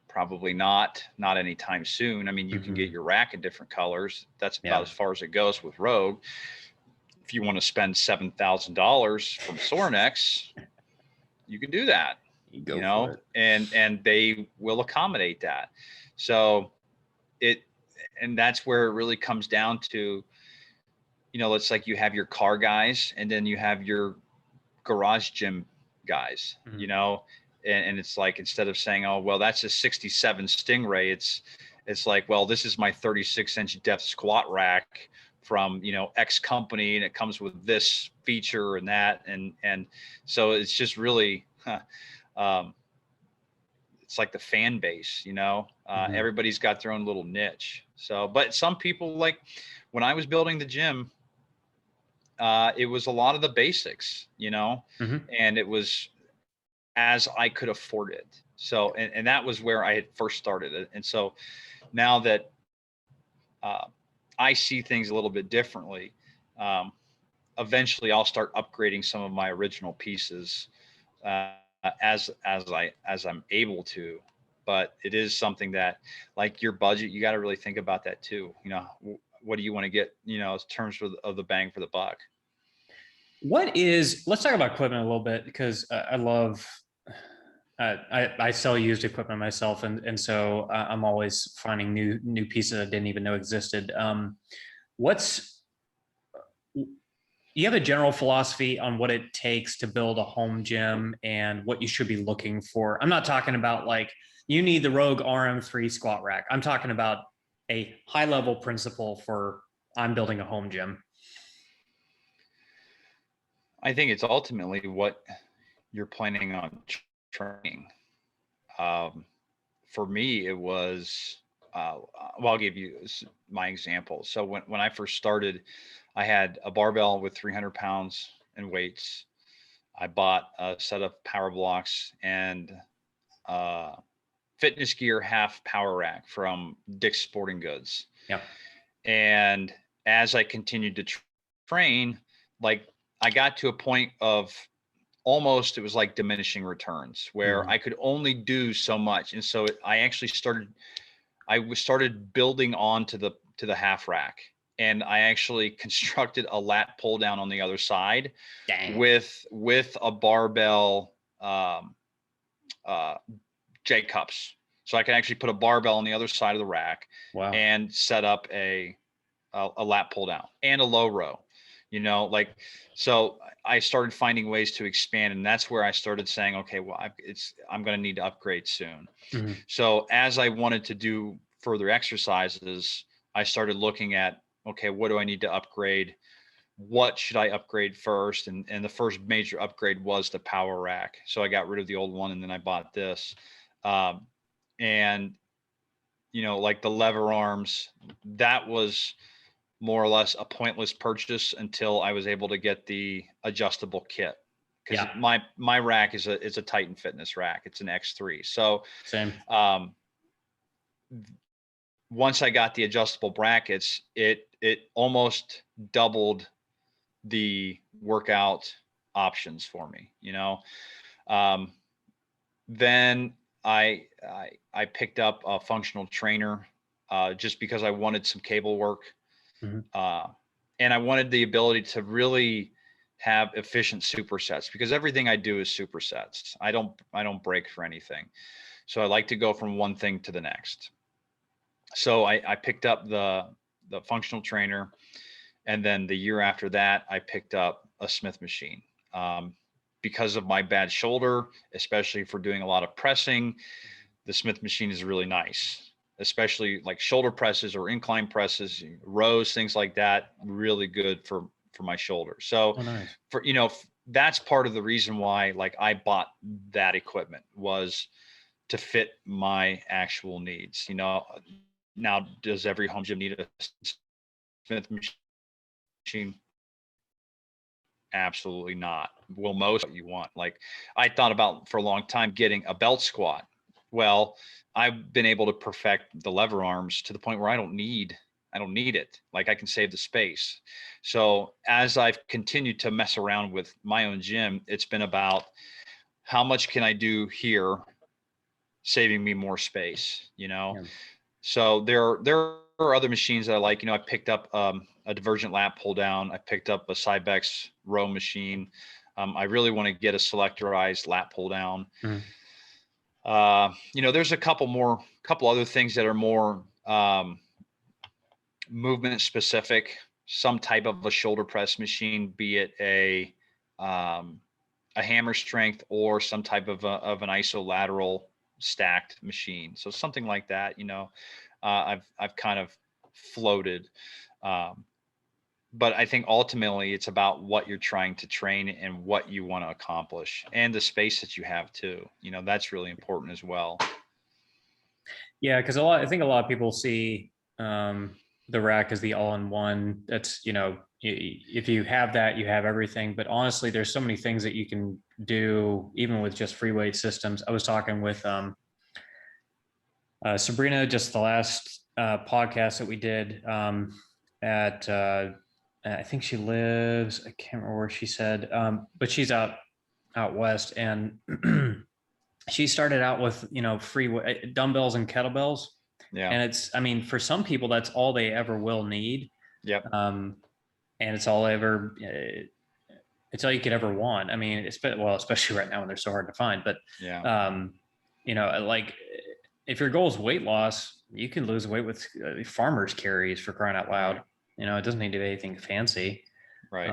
Probably not anytime soon. I mean, you can get your rack in different colors. That's about as far as it goes with Rogue. If you want to spend $7,000 from Sorinex, you can do that. Go for it. And they will accommodate that. So and that's where it really comes down to, it's like you have your car guys and then you have your garage gym guys, and it's like, instead of saying, oh, well, that's a 67 Stingray, it's like, well, this is my 36-inch depth squat rack from, X company, and it comes with this feature and that. And so it's just really, it's like the fan base, everybody's got their own little niche. So, but some people, like when I was building the gym, it was a lot of the basics, and it was as I could afford it. So, and that was where I had first started it. And so now that I see things a little bit differently, eventually I'll start upgrading some of my original pieces as I'm able to. But it is something that, like your budget, you got to really think about that too. What do you want to get, in terms of the bang for the buck? Let's talk about equipment a little bit, because I love, I sell used equipment myself. And so I'm always finding new pieces I didn't even know existed. You have a general philosophy on what it takes to build a home gym and what you should be looking for? I'm not talking about like, you need the Rogue RM3 squat rack. I'm talking about a high level principle for, I'm building a home gym. I think it's ultimately what you're planning on training. For me, it was, well, I'll give you my example. So when I first started, I had a barbell with 300 pounds in weights. I bought a set of power blocks and fitness gear half power rack from Dick's Sporting Goods. Yeah. And as I continued to train, like, I got to a point of almost, it was like diminishing returns, where I could only do so much. And so I actually started building on to the half rack. And I actually constructed a lat pull down on the other side. Dang. with a barbell, J cups. So I can actually put a barbell on the other side of the rack. Wow. And set up a lat pull down and a low row, so I started finding ways to expand, and that's where I started saying, okay, well, I'm going to need to upgrade soon. So as I wanted to do further exercises, I started looking at, okay, what do I need to upgrade? What should I upgrade first? And the first major upgrade was the power rack. So I got rid of the old one, and then I bought this. And, like the lever arms, that was more or less a pointless purchase until I was able to get the adjustable kit. Because my rack is a Titan Fitness rack. It's an X3. So same. Once I got the adjustable brackets, it almost doubled the workout options for me. Then I picked up a functional trainer just because I wanted some cable work. And I wanted the ability to really have efficient supersets, because everything I do is supersets. I don't break for anything. So I like to go from one thing to the next. So I picked up the the functional trainer. And then the year after that, I picked up a Smith machine. Because of my bad shoulder, especially for doing a lot of pressing, the Smith machine is really nice, especially like shoulder presses or incline presses, rows, things like that. Really good for my shoulder. So nice. for, you know, that's part of the reason why like I bought that equipment, was to fit my actual needs. You know, now does every home gym need a Smith machine? Absolutely not. Will most you want? Like I thought about for a long time getting a belt squat. Well, I've been able to perfect the lever arms to the point where I don't need it. Like I can save the space. So as I've continued to mess around with my own gym, it's been about how much can I do here, saving me more space, you know? Yeah. So there are other machines that I like. You know, I picked up a divergent lat pull down. I picked up a Cybex row machine. I really want to get a selectorized lat pull down. Mhm. You know, there's a couple other things that are more movement specific. Some type of a shoulder press machine, be it a hammer strength or some type of an isolateral stacked machine. So something like that. You know, I've kind of floated. Um, but I think ultimately it's about what you're trying to train and what you want to accomplish, and the space that you have too. You know, that's really important as well. Yeah, because I think a lot of people see the rack as the all-in-one. That's, you know, if you have that, you have everything. But honestly, there's so many things that you can do even with just free weight systems. I was talking with Sabrina just the last podcast that we did at I think she lives, I can't remember where she said, but she's out west, and she started out with, you know, free dumbbells and kettlebells. Yeah. And it's, I mean, for some people, that's all they ever will need. Yep. And it's all ever, it's all you could ever want. I mean, especially right now when they're so hard to find. But, Yeah. you know, like if your goal is weight loss, you can lose weight with farmers carries, for crying out loud. Right. You know, it doesn't need to be anything fancy. Right.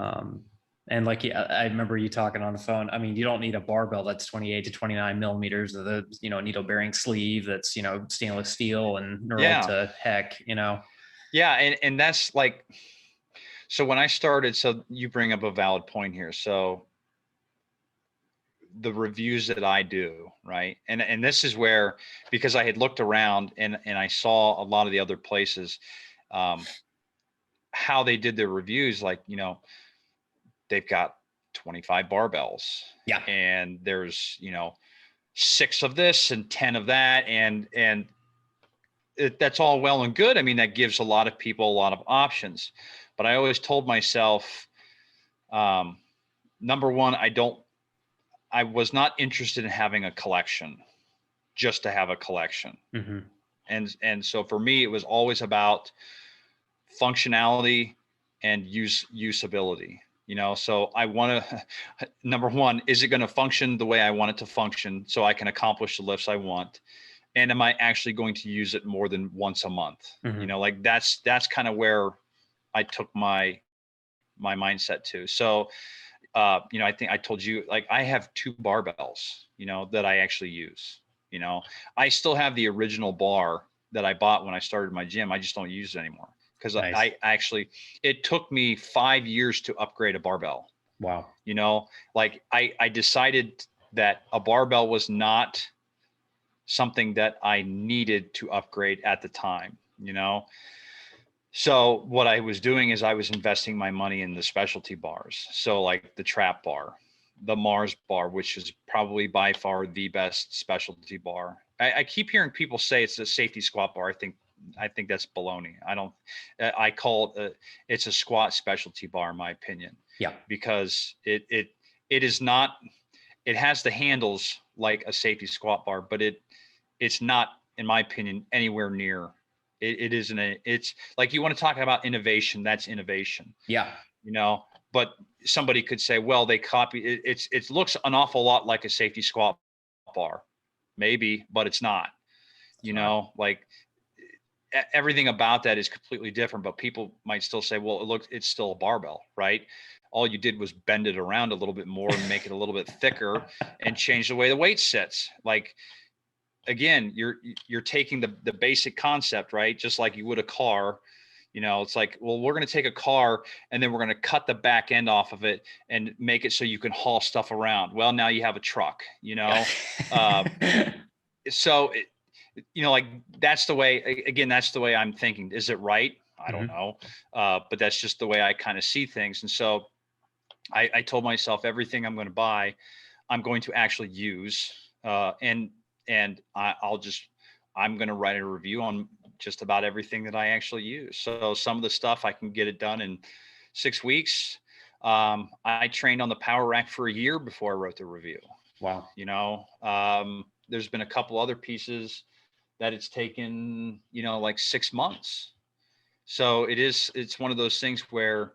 And like, I remember you talking on the phone. I mean, you don't need a barbell that's 28 to 29 millimeters of the, you know, needle bearing sleeve that's, you know, stainless steel and knurled to heck, you know? Yeah. And that's like, so when I started, so you bring up a valid point here. So the reviews that I do, right? And this is where, because I had looked around and I saw a lot of the other places, how they did their reviews, like, you know, they've got 25 barbells. Yeah. And there's, you know, 6 of this and 10 of that. And that's all well and good. I mean, that gives a lot of people a lot of options. But I always told myself, number one, I was not interested in having a collection just to have a collection. Mm-hmm. And so for me, it was always about functionality and usability. You know, so I want to, number one, is it going to function the way I want it to function so I can accomplish the lifts I want? And am I actually going to use it more than once a month? Mm-hmm. You know, like that's kind of where I took my mindset to. So, you know, I think I told you, like, I have 2 barbells, you know, that I actually use. You know, I still have the original bar that I bought when I started my gym. I just don't use it anymore because Nice. I actually, it took me 5 years to upgrade a barbell. Wow. You know, like I decided that a barbell was not something that I needed to upgrade at the time, you know? So what I was doing is I was investing my money in the specialty bars. So like the trap bar, the Mars bar, which is probably by far the best specialty bar. I keep hearing people say it's a safety squat bar. I think that's baloney. I call it it's a squat specialty bar, in my opinion. Yeah. Because it is not, it has the handles like a safety squat bar, but it's not, in my opinion, anywhere near. It isn't it's like, you want to talk about innovation, that's innovation. Yeah. You know, but somebody could say, well, they copy it. It looks an awful lot like a safety squat bar, maybe, but it's not. You know, like everything about that is completely different, but people might still say, well, it's still a barbell, right? All you did was bend it around a little bit more and make it a little bit thicker and change the way the weight sits. Like, again, you're taking the basic concept, right? Just like you would a car. It's like, well, we're going to take a car and then we're going to cut the back end off of it and make it so you can haul stuff around. Well, now you have a truck, so like that's the way, again, that's the way I'm thinking. Is it right? I don't know. But that's just the way I kind of see things. And so I told myself everything I'm going to buy, I'm going to actually use, and I'm going to write a review on just about everything that I actually use. So some of the stuff I can get it done in 6 weeks. I trained on the power rack for a year before I wrote the review. Wow. There's been a couple other pieces that it's taken, like 6 months. So it's one of those things where,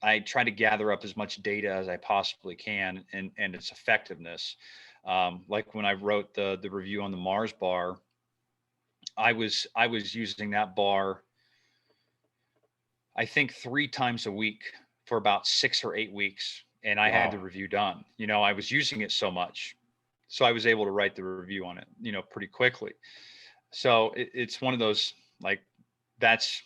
I try to gather up as much data as I possibly can and its effectiveness. Like when I wrote the review on the Mars bar, I was using that bar, I think 3 times a week for about 6 or 8 weeks. And I had the review done. I was using it so much. So I was able to write the review on it, pretty quickly. So it's one of those, like, that's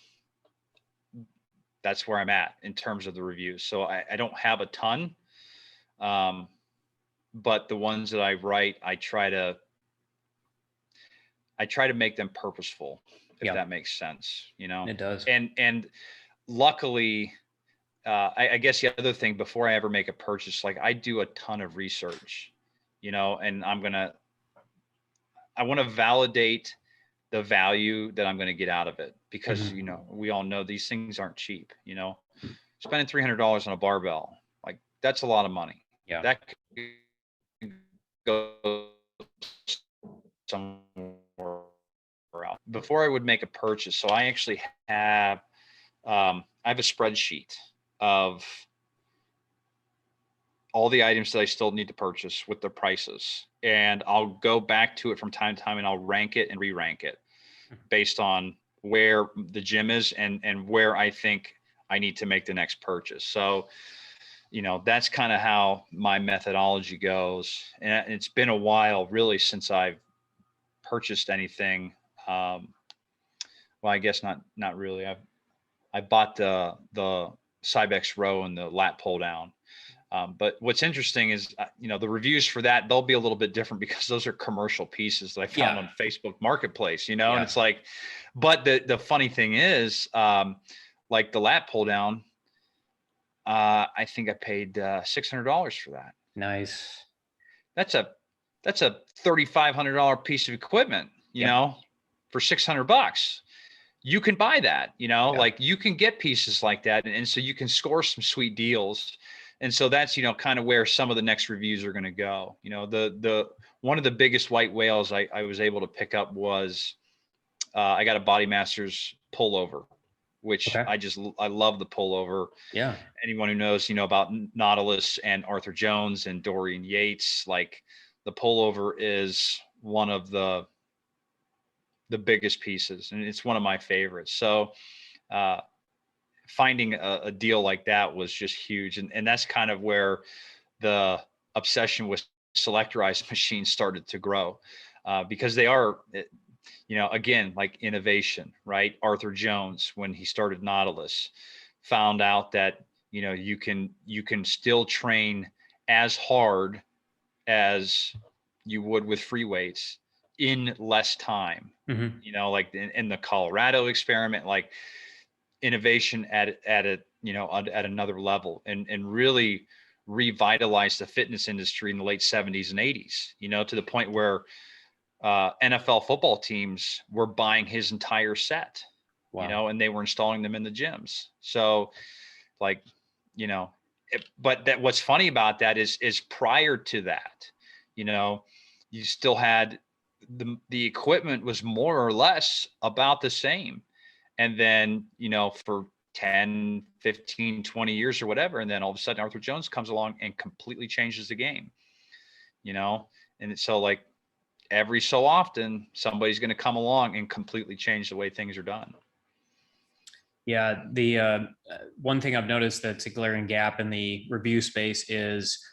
where I'm at in terms of the reviews. So I don't have a ton, but the ones that I write, I try to make them purposeful, if that makes sense, It does. And luckily, I guess the other thing, before I ever make a purchase, like, I do a ton of research, and I want to validate the value that I'm going to get out of it, because, we all know these things aren't cheap, spending $300 on a barbell, like, that's a lot of money. Yeah. That could go somewhere else. Before I would make a purchase, so I actually have, I have a spreadsheet of all the items that I still need to purchase with the prices. And I'll go back to it from time to time and I'll rank it and re-rank it based on where the gym is and where I think I need to make the next purchase. So, that's kind of how my methodology goes. And it's been a while really since I've purchased anything. Well, I guess not really. I bought the Cybex row and the lat pull down. But what's interesting is, the reviews for that, they'll be a little bit different because those are commercial pieces that I found on Facebook Marketplace, and it's like, but the funny thing is, like the lat pull down, I think I paid $600 for that. Nice. That's a $3,500 piece of equipment, for $600. You can buy that, like you can get pieces like that. And so you can score some sweet deals. And so that's, kind of where some of the next reviews are going to go. The one of the biggest white whales I was able to pick up was, I got a Body Masters pullover, which I love the pullover. Yeah. Anyone who knows, about Nautilus and Arthur Jones and Dorian Yates, like, the pullover is one of the biggest pieces, and it's one of my favorites. So, finding a deal like that was just huge. And that's kind of where the obsession with selectorized machines started to grow, because they are, again, like innovation, right? Arthur Jones, when he started Nautilus, found out that, you can still train as hard as you would with free weights in less time. Like in the Colorado experiment, like, innovation at another level, and really revitalized the fitness industry in the late 70s and 80s, to the point where NFL football teams were buying his entire set. Wow. And they were installing them in the gyms. So, like, but what's funny about that is prior to that, you still had the equipment was more or less about the same. And then, for 10, 15, 20 years or whatever. And then all of a sudden Arthur Jones comes along and completely changes the game, and so, like, every so often, somebody's going to come along and completely change the way things are done. Yeah, the one thing I've noticed that's a glaring gap in the review space is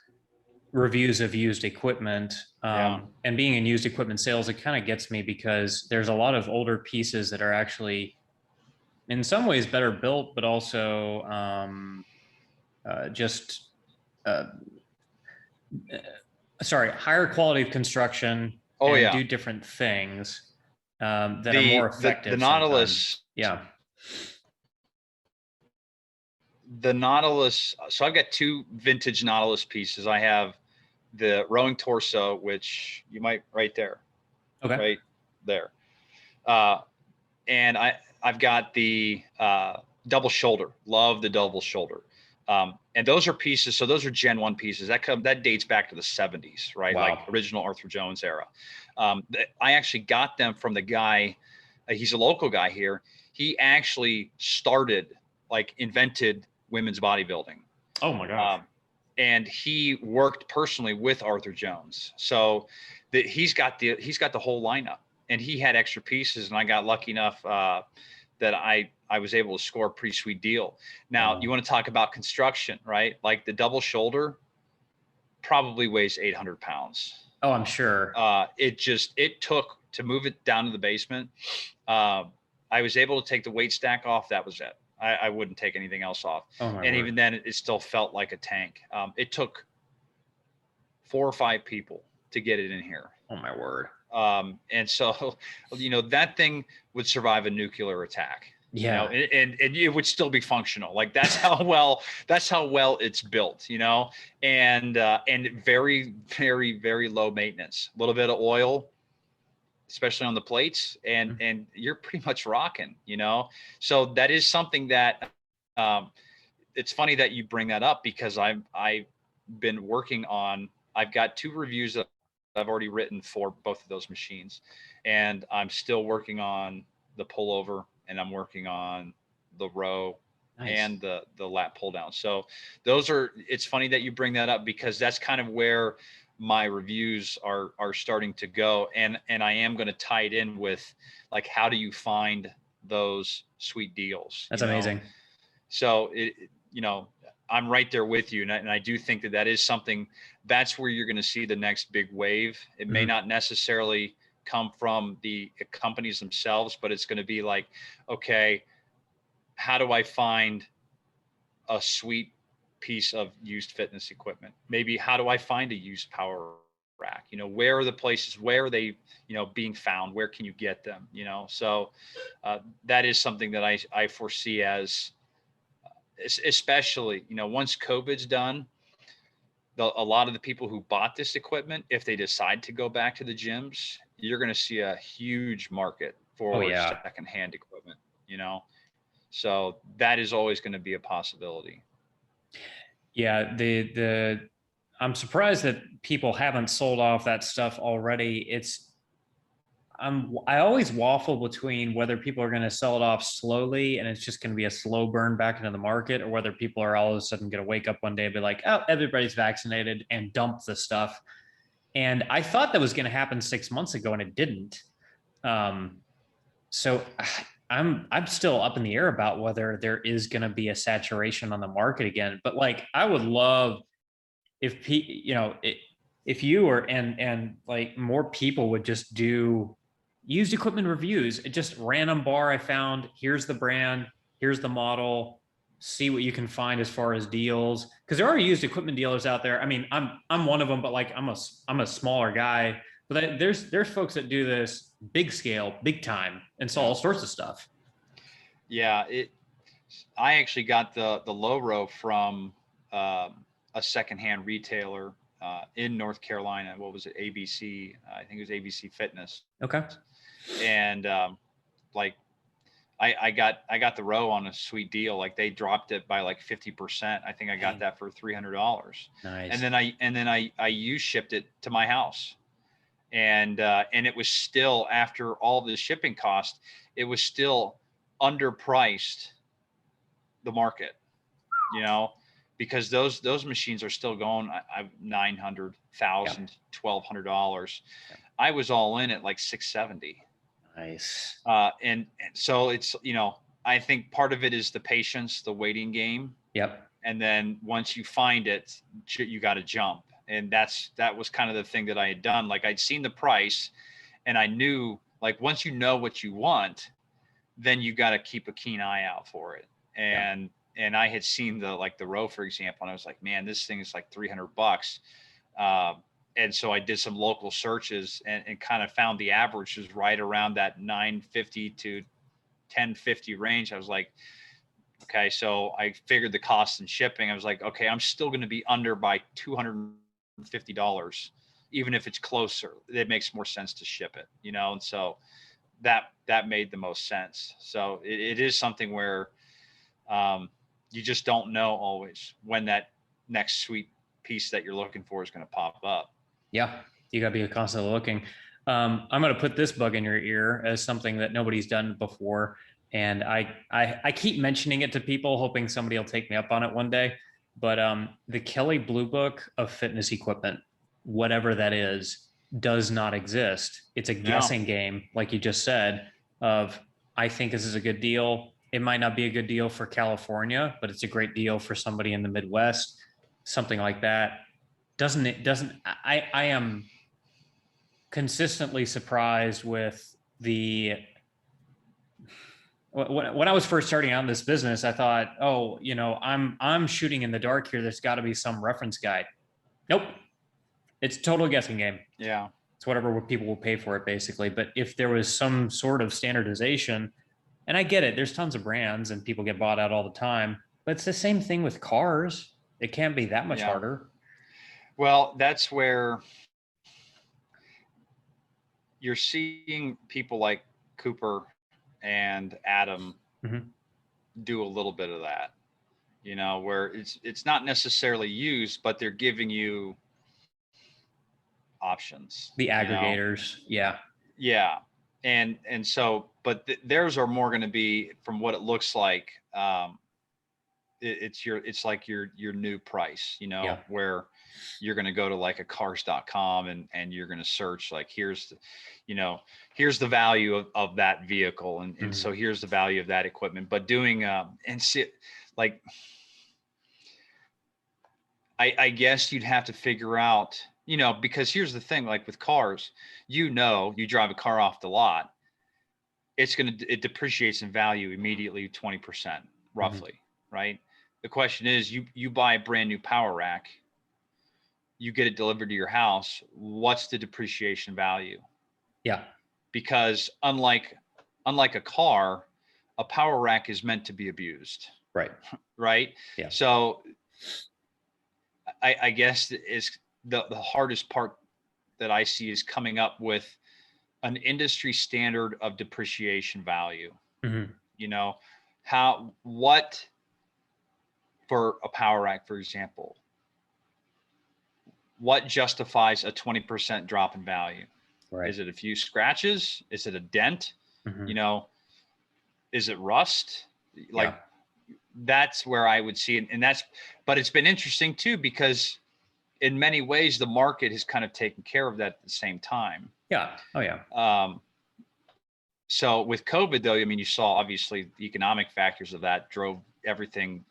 reviews of used equipment. Yeah. And being in used equipment sales, it kind of gets me because there's a lot of older pieces that are actually in some ways better built, but also just uh, higher quality of construction Oh and yeah. do different things that are more The effective sometimes. Yeah. Nautilus. So I've got two vintage Nautilus pieces. I have the rowing torso, which you might right there, Okay. right there. And I've got the double shoulder. Love the double shoulder. And those are pieces. So those are Gen 1 pieces that dates back to the 70s, right? Wow. Like original Arthur Jones era. I actually got them from the guy. He's a local guy here. He actually invented women's bodybuilding. Oh my gosh. And he worked personally with Arthur Jones. So he's got the whole lineup, and he had extra pieces, and I got lucky enough that I was able to score a pretty sweet deal. Now, you want to talk about construction, right? Like the double shoulder probably weighs 800 pounds. Oh, I'm sure. It took to move it down to the basement. I was able to take the weight stack off. That was it. I wouldn't take anything else off. Oh my And word. even then, it still felt like a tank. It took 4 or 5 people to get it in here. Oh my word. And so, that thing would survive a nuclear attack. Yeah. And it would still be functional. Like that's how well it's built, and very, very, very low maintenance, a little bit of oil, especially on the plates, and you're pretty much rocking, So that is something that, it's funny that you bring that up, because I've been working on, I've got 2 reviews that I've already written for both of those machines, and I'm still working on the pullover, and I'm working on the row. Nice. And the lat pull down. So it's funny that you bring that up, because that's kind of where my reviews are starting to go. And I am going to tie it in with, like, how do you find those sweet deals? That's amazing. So I'm right there with you. And I do think that is something, that's where you're going to see the next big wave. It may not necessarily come from the companies themselves, but it's going to be like, okay, how do I find a sweet piece of used fitness equipment? Maybe how do I find a used power rack? Where are the places, where are they, being found? Where can you get them? So that is something that I foresee as, especially, once COVID's done, a lot of the people who bought this equipment, if they decide to go back to the gyms, you're going to see a huge market for secondhand equipment, so that is always going to be a possibility. Yeah. I'm surprised that people haven't sold off that stuff already. I always waffle between whether people are going to sell it off slowly and it's just going to be a slow burn back into the market, or whether people are all of a sudden going to wake up one day and be like, oh, everybody's vaccinated, and dump the stuff. And I thought that was going to happen 6 months ago, and it didn't. So I'm still up in the air about whether there is going to be a saturation on the market again. But like, I would love if if you or and like more people would just do used equipment reviews. It just random bar I found. Here's the brand. Here's the model. See what you can find as far as deals, because there are used equipment dealers out there. I mean, I'm one of them, but like I'm a smaller guy. But there's folks that do this big scale, big time, and sell all sorts of stuff. Yeah, I actually got the low row from a secondhand retailer in North Carolina. What was it? ABC. I think it was ABC Fitness. Okay. And I got the row on a sweet deal. Like they dropped it by like 50%. I think I got that for $300. Nice. And then I shipped it to my house. And it was still, after all the shipping cost, it was still underpriced the market, because those machines are still going $900, $1,000, $1,200. I was all in at like 670. Nice. And so it's, I think part of it is the patience, the waiting game. Yep. And then once you find it, you got to jump. And that was kind of the thing that I had done. Like I'd seen the price and I knew, like, once you know what you want, then you got to keep a keen eye out for it. And I had seen the row, for example, and I was like, man, this thing is like $300. And so I did some local searches and kind of found the average was right around that 950 to 1050 range. I was like, okay, so I figured the cost and shipping. I was like, okay, I'm still going to be under by $250, even if it's closer. It makes more sense to ship it, and so that made the most sense. So it is something where you just don't know always when that next sweet piece that you're looking for is going to pop up. Yeah, you got to be constantly looking. I'm going to put this bug in your ear as something that nobody's done before. And I keep mentioning it to people, hoping somebody will take me up on it one day. But the Kelly Blue Book of fitness equipment, whatever that is, does not exist. It's a guessing game, like you just said, of I think this is a good deal. It might not be a good deal for California, but it's a great deal for somebody in the Midwest, something like that. I am consistently surprised with when I was first starting out in this business, I thought, oh, I'm shooting in the dark here. There's got to be some reference guide. Nope. It's a total guessing game. Yeah. It's whatever people will pay for it, basically. But if there was some sort of standardization, and I get it, there's tons of brands and people get bought out all the time, but it's the same thing with cars. It can't be that much harder. Well, that's where you're seeing people like Cooper and Adam do a little bit of that, where it's not necessarily used, but they're giving you options. The aggregators. Yeah. Yeah. And so, but theirs are more going to be, from what it looks like, it's like your new price, where you're going to go to like a cars.com and you're going to search like, here's the value of that vehicle. And so here's the value of that equipment, but doing, and see, like, I guess you'd have to figure out, because here's the thing, like with cars, you drive a car off the lot, it depreciates in value immediately 20% roughly, right? The question is, you buy a brand new power rack, you get it delivered to your house. What's the depreciation value? Yeah. Because unlike a car, a power rack is meant to be abused. Right. Right. Yeah. So I guess is the hardest part that I see is coming up with an industry standard of depreciation value. What for a power rack, for example, what justifies a 20% drop in value? Right. Is it a few scratches? Is it a dent? Is it rust? Like, that's where I would see it. And but it's been interesting too, because in many ways, the market has kind of taken care of that at the same time. Yeah. Oh yeah. So with COVID though, I mean, you saw obviously the economic factors of that drove everything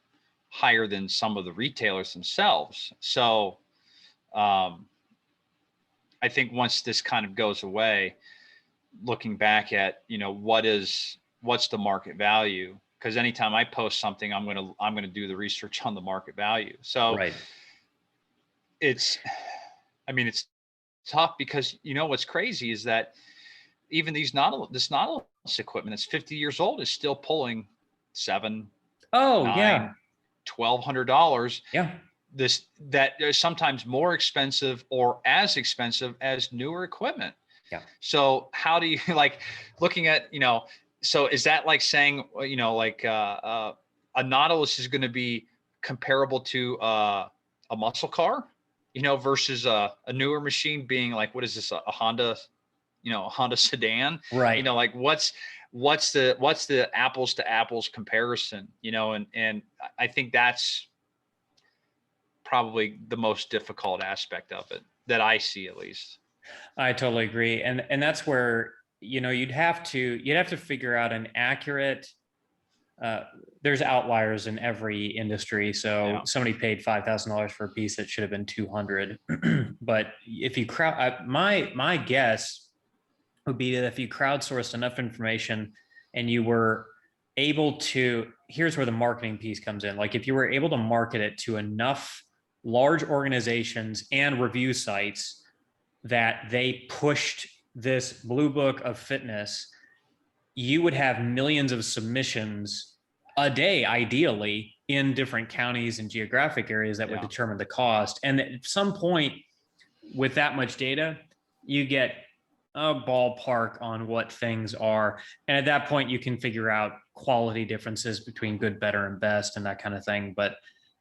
higher than some of the retailers themselves. So I think once this kind of goes away, looking back at, what's the market value? Because anytime I post something, I'm gonna do the research on the market value. So it's tough, because what's crazy is that even this Nautilus equipment that's 50 years old is still pulling $1,200. Yeah. That is sometimes more expensive or as expensive as newer equipment. Yeah. So how do you like looking at, so is that like saying, a Nautilus is going to be comparable to a muscle car, versus a newer machine being like, what is this, a Honda, a Honda sedan? Right. Like what's the apples to apples comparison, and I think that's probably the most difficult aspect of it that I see, at least. I totally agree. And that's where, you'd have to figure out an accurate, uh, there's outliers in every industry. So Yeah. somebody paid $5,000 for a piece that should have been 200. But if you my guess would be that if you crowdsourced enough information and you were able to, here's where the marketing piece comes in. Like if you were able to market it to enough large organizations and review sites that they pushed this blue book of fitness, you would have millions of submissions a day, ideally, in different counties and geographic areas that would Yeah. determine the cost. And at some point, with that much data, you get a ballpark on what things are. And at that point, you can figure out quality differences between good, better, and best and that kind of thing. But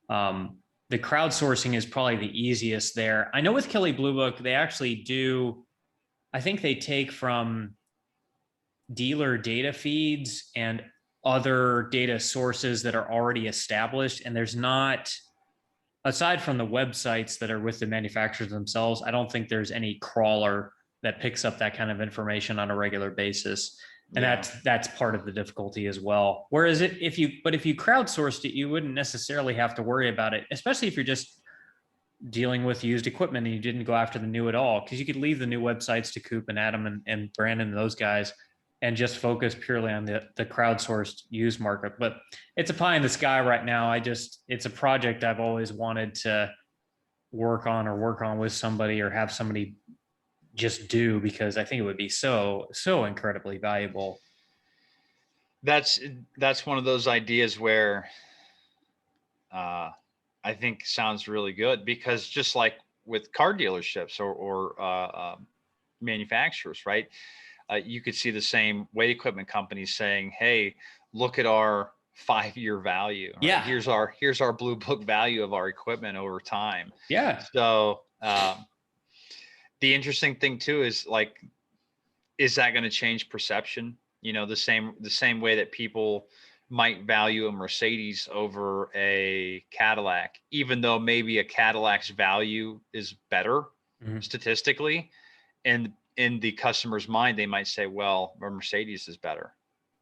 the crowdsourcing is probably the easiest there. I know with Kelly Blue Book, they actually do, I think they take from dealer data feeds and other data sources that are already established. And there's not, aside from the websites that are with the manufacturers themselves, I don't think there's any crawler that picks up that kind of information on a regular basis. And Yeah. that's part of the difficulty as well. Whereas if you crowdsourced it, you wouldn't necessarily have to worry about it, especially if you're just dealing with used equipment and you didn't go after the new at all, because you could leave the new websites to Coop and Adam and Brandon and those guys and just focus purely on the crowdsourced used market. But it's a pie in the sky right now. It's a project I've always wanted to work on with somebody or have somebody just do, because I think it would be so incredibly valuable. That's one of those ideas where I think sounds really good, because just like with car dealerships or manufacturers, right? You could see the same weight equipment companies saying, "Hey, look at our 5-year value. Right? Yeah. Here's our blue book value of our equipment over time." Yeah. So the interesting thing too is, like, is that going to change perception? The same way that people might value a Mercedes over a Cadillac, even though maybe a Cadillac's value is better statistically, and in the customer's mind, they might say, well, a Mercedes is better.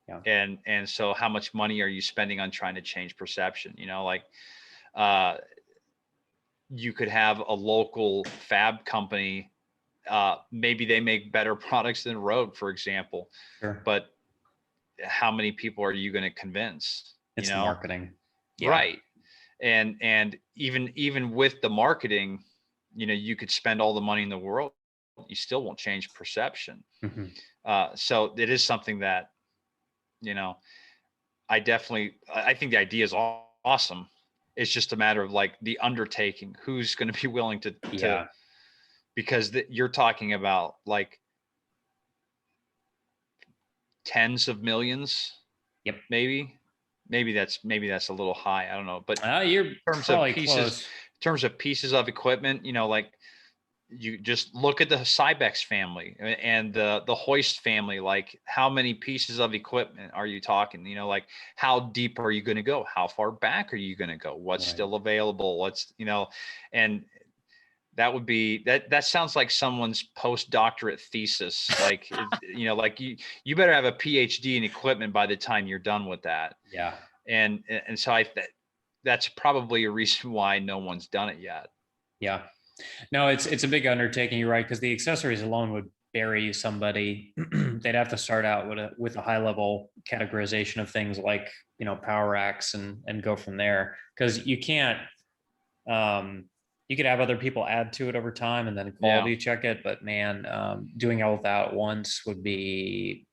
Yeah. And so how much money are you spending on trying to change perception? You could have a local fab company. Maybe they make better products than Rogue, for example. Sure. But how many people are you going to convince? It's the marketing. Yeah. Right. And even with the marketing, you could spend all the money in the world, you still won't change perception. So it is something that, I think the idea is awesome. It's just a matter of, like, the undertaking, who's going to be willing to because you're talking about, like, tens of millions. Yep. Maybe that's a little high. I don't know, but you're in terms probably of pieces, close. in terms of pieces of equipment, like, you just look at the Cybex family and the Hoist family. Like, how many pieces of equipment are you talking? Like, how deep are you going to go? How far back are you going to go? What's still available? What's, and that would be that sounds like someone's postdoctorate thesis. Like, like you better have a PhD in equipment by the time you're done with that. Yeah. And so that's probably a reason why no one's done it yet. Yeah. No, it's a big undertaking. You're right, because the accessories alone would bury somebody. They'd have to start out with a high level categorization of things like, power racks and go from there. Because you can't, you could have other people add to it over time and then quality check it. But man, doing all of that at once would be,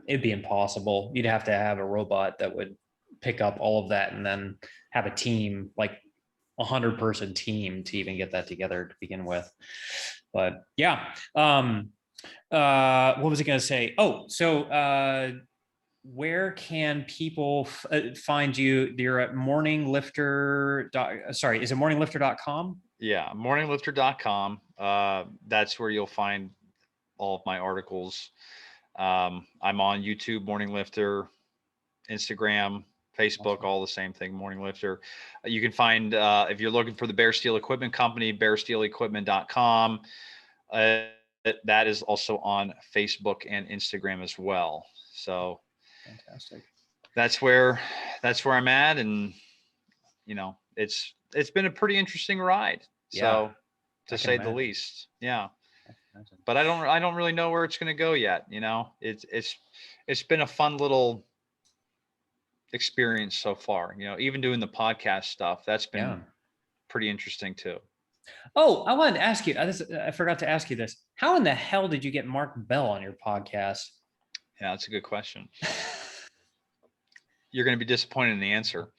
it'd be impossible. You'd have to have a robot that would pick up all of that and then have a team, like 100-person team, to even get that together to begin with. But yeah. What was I going to say? Oh, so where can people find you? You're at morninglifter. Sorry, is it morninglifter.com? Yeah, morninglifter.com. That's where you'll find all of my articles. I'm on YouTube, Morning Lifter, Instagram, Facebook, awesome. All the same thing, Morning Lifter. You can find, if you're looking for the Bear Steel Equipment Company, bearsteelequipment.com. that is also on Facebook and Instagram as well. So Fantastic. that's where I'm at, and it's been a pretty interesting ride. Yeah, So I to can say the imagine. least, yeah. I can imagine. But I don't really know where it's going to go yet. It's been a fun little experience so far. Even doing the podcast stuff, that's Yeah. been pretty interesting too. Oh, I wanted to ask you. I forgot to ask you this. How in the hell did you get Mark Bell on your podcast? Yeah, that's a good question. You're going to be disappointed in the answer.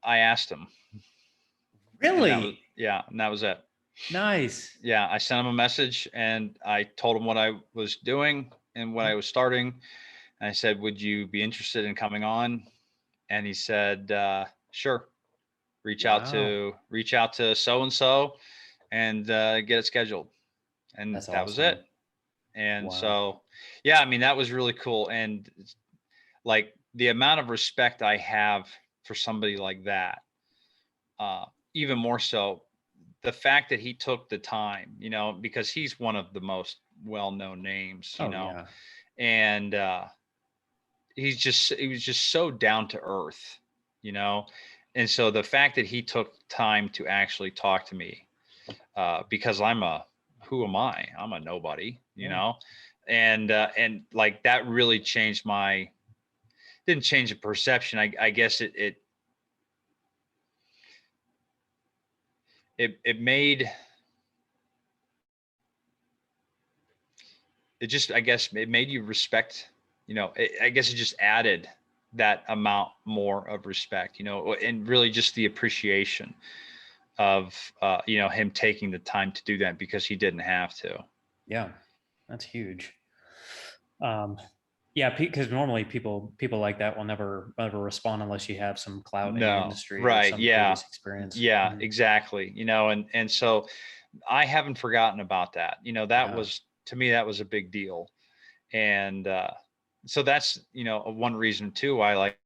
I asked him. And Really? and that was it. Nice. Yeah, I sent him a message and I told him what I was doing and what I was starting. And I said, "Would you be interested in coming on?" And he said, "Sure. Wow. Reach out to so and so, and get it scheduled." And That's that was awesome. it. And Wow. so, yeah, I mean, that was really cool. And like the amount of respect I have for somebody like that, uh, even more so, the fact that he took the time, because he's one of the most well-known names, Oh yeah. and he was just so down to earth, you know. And so the fact that he took time to actually talk to me, because who am I? I'm a nobody, Yeah. and like that really changed didn't change the perception. I guess it made it just, I guess it made you respect, I guess it just added that amount more of respect, and really just the appreciation of, him taking the time to do that because he didn't have to. Yeah. That's huge. Um, yeah, because normally people like that will never respond unless you have some clout in the No, industry or right. some Yeah. previous experience. Yeah, Mhm. exactly. And so I haven't forgotten about that. That Yeah, was, to me, that was a big deal. And so that's, one reason too why, like,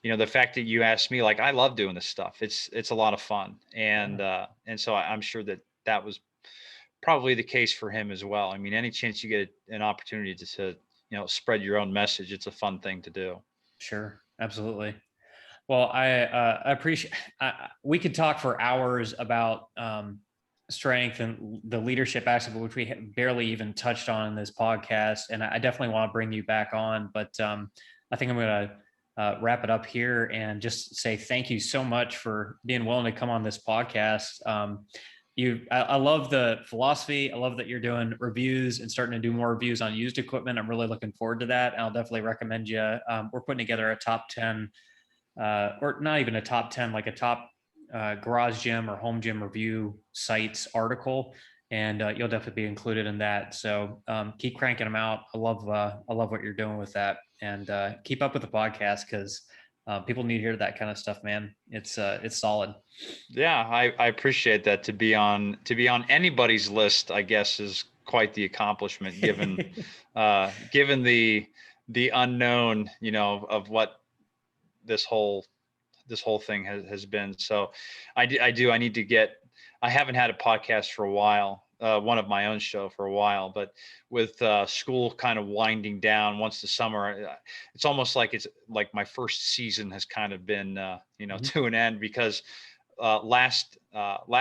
the fact that you asked me, like, I love doing this stuff. It's a lot of fun. yeah, And so I'm sure that that was probably the case for him as well. I mean, any chance you get an opportunity to spread your own message, it's a fun thing to do. sure, absolutely. Well, I appreciate. We could talk for hours about strength and the leadership aspect, which we barely even touched on in this podcast. And I definitely want to bring you back on, but I think I'm going to wrap it up here and just say thank you so much for being willing to come on this podcast. I love the philosophy. I love that you're doing reviews and starting to do more reviews on used equipment. I'm really looking forward to that. And I'll definitely recommend you. We're putting together a top 10, or not even a top 10, like a top garage gym or home gym review sites article. And you'll definitely be included in that. So keep cranking them out. I love what you're doing with that, and keep up with the podcast because people need to hear that kind of stuff, man. It's solid. Yeah, I appreciate that. To be on anybody's list, I guess, is quite the accomplishment given the unknown, of what this whole thing has been. So I need to I haven't had a podcast for a while, one of my own show for a while, but with school kind of winding down once the summer, it's almost like it's like my first season has kind of been, Mhm. to an end, because last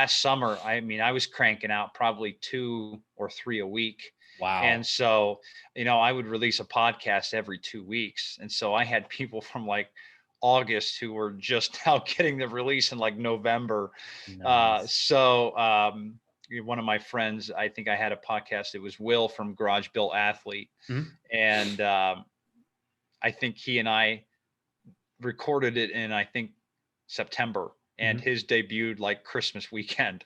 summer, I mean, I was cranking out probably 2 or 3 a week. And Wow. so, I would release a podcast every 2 weeks. And so I had people from like August who were just now getting the release in like November. Nice. One of my friends, I think I had a podcast. It was Will from Garage Built Athlete. Mhm. And I think he and I recorded it in, I think, September, and Mhm. his debuted like Christmas weekend,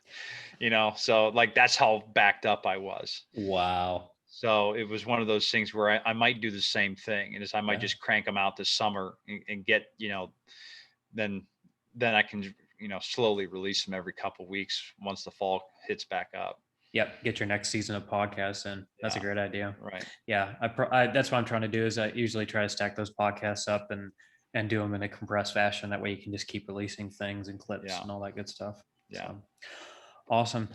so like that's how backed up I was. Wow. So it was one of those things where I might do the same thing, and I might Yeah. just crank them out this summer and get, then I can, slowly release them every couple weeks once the fall hits back up. Yep. Get your next season of podcasts in. That's a Yeah, great idea. right. Yeah. That's what I'm trying to do is I usually try to stack those podcasts up and do them in a compressed fashion. That way you can just keep releasing things and clips Yeah, and all that good stuff. yeah. So awesome.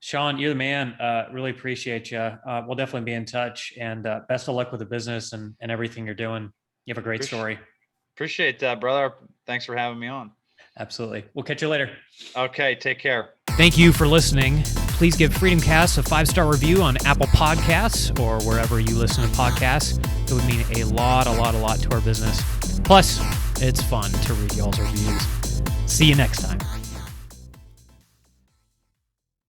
Shawn, you're the man. Really appreciate you. We'll definitely be in touch, and best of luck with the business and everything you're doing. You have a great story. Appreciate that, brother. Thanks for having me on. Absolutely. We'll catch you later. Okay, take care. Thank you for listening. Please give FreedomCast a 5-star review on Apple Podcasts or wherever you listen to podcasts. It would mean a lot to our business. Plus, it's fun to read y'all's reviews. See you next time.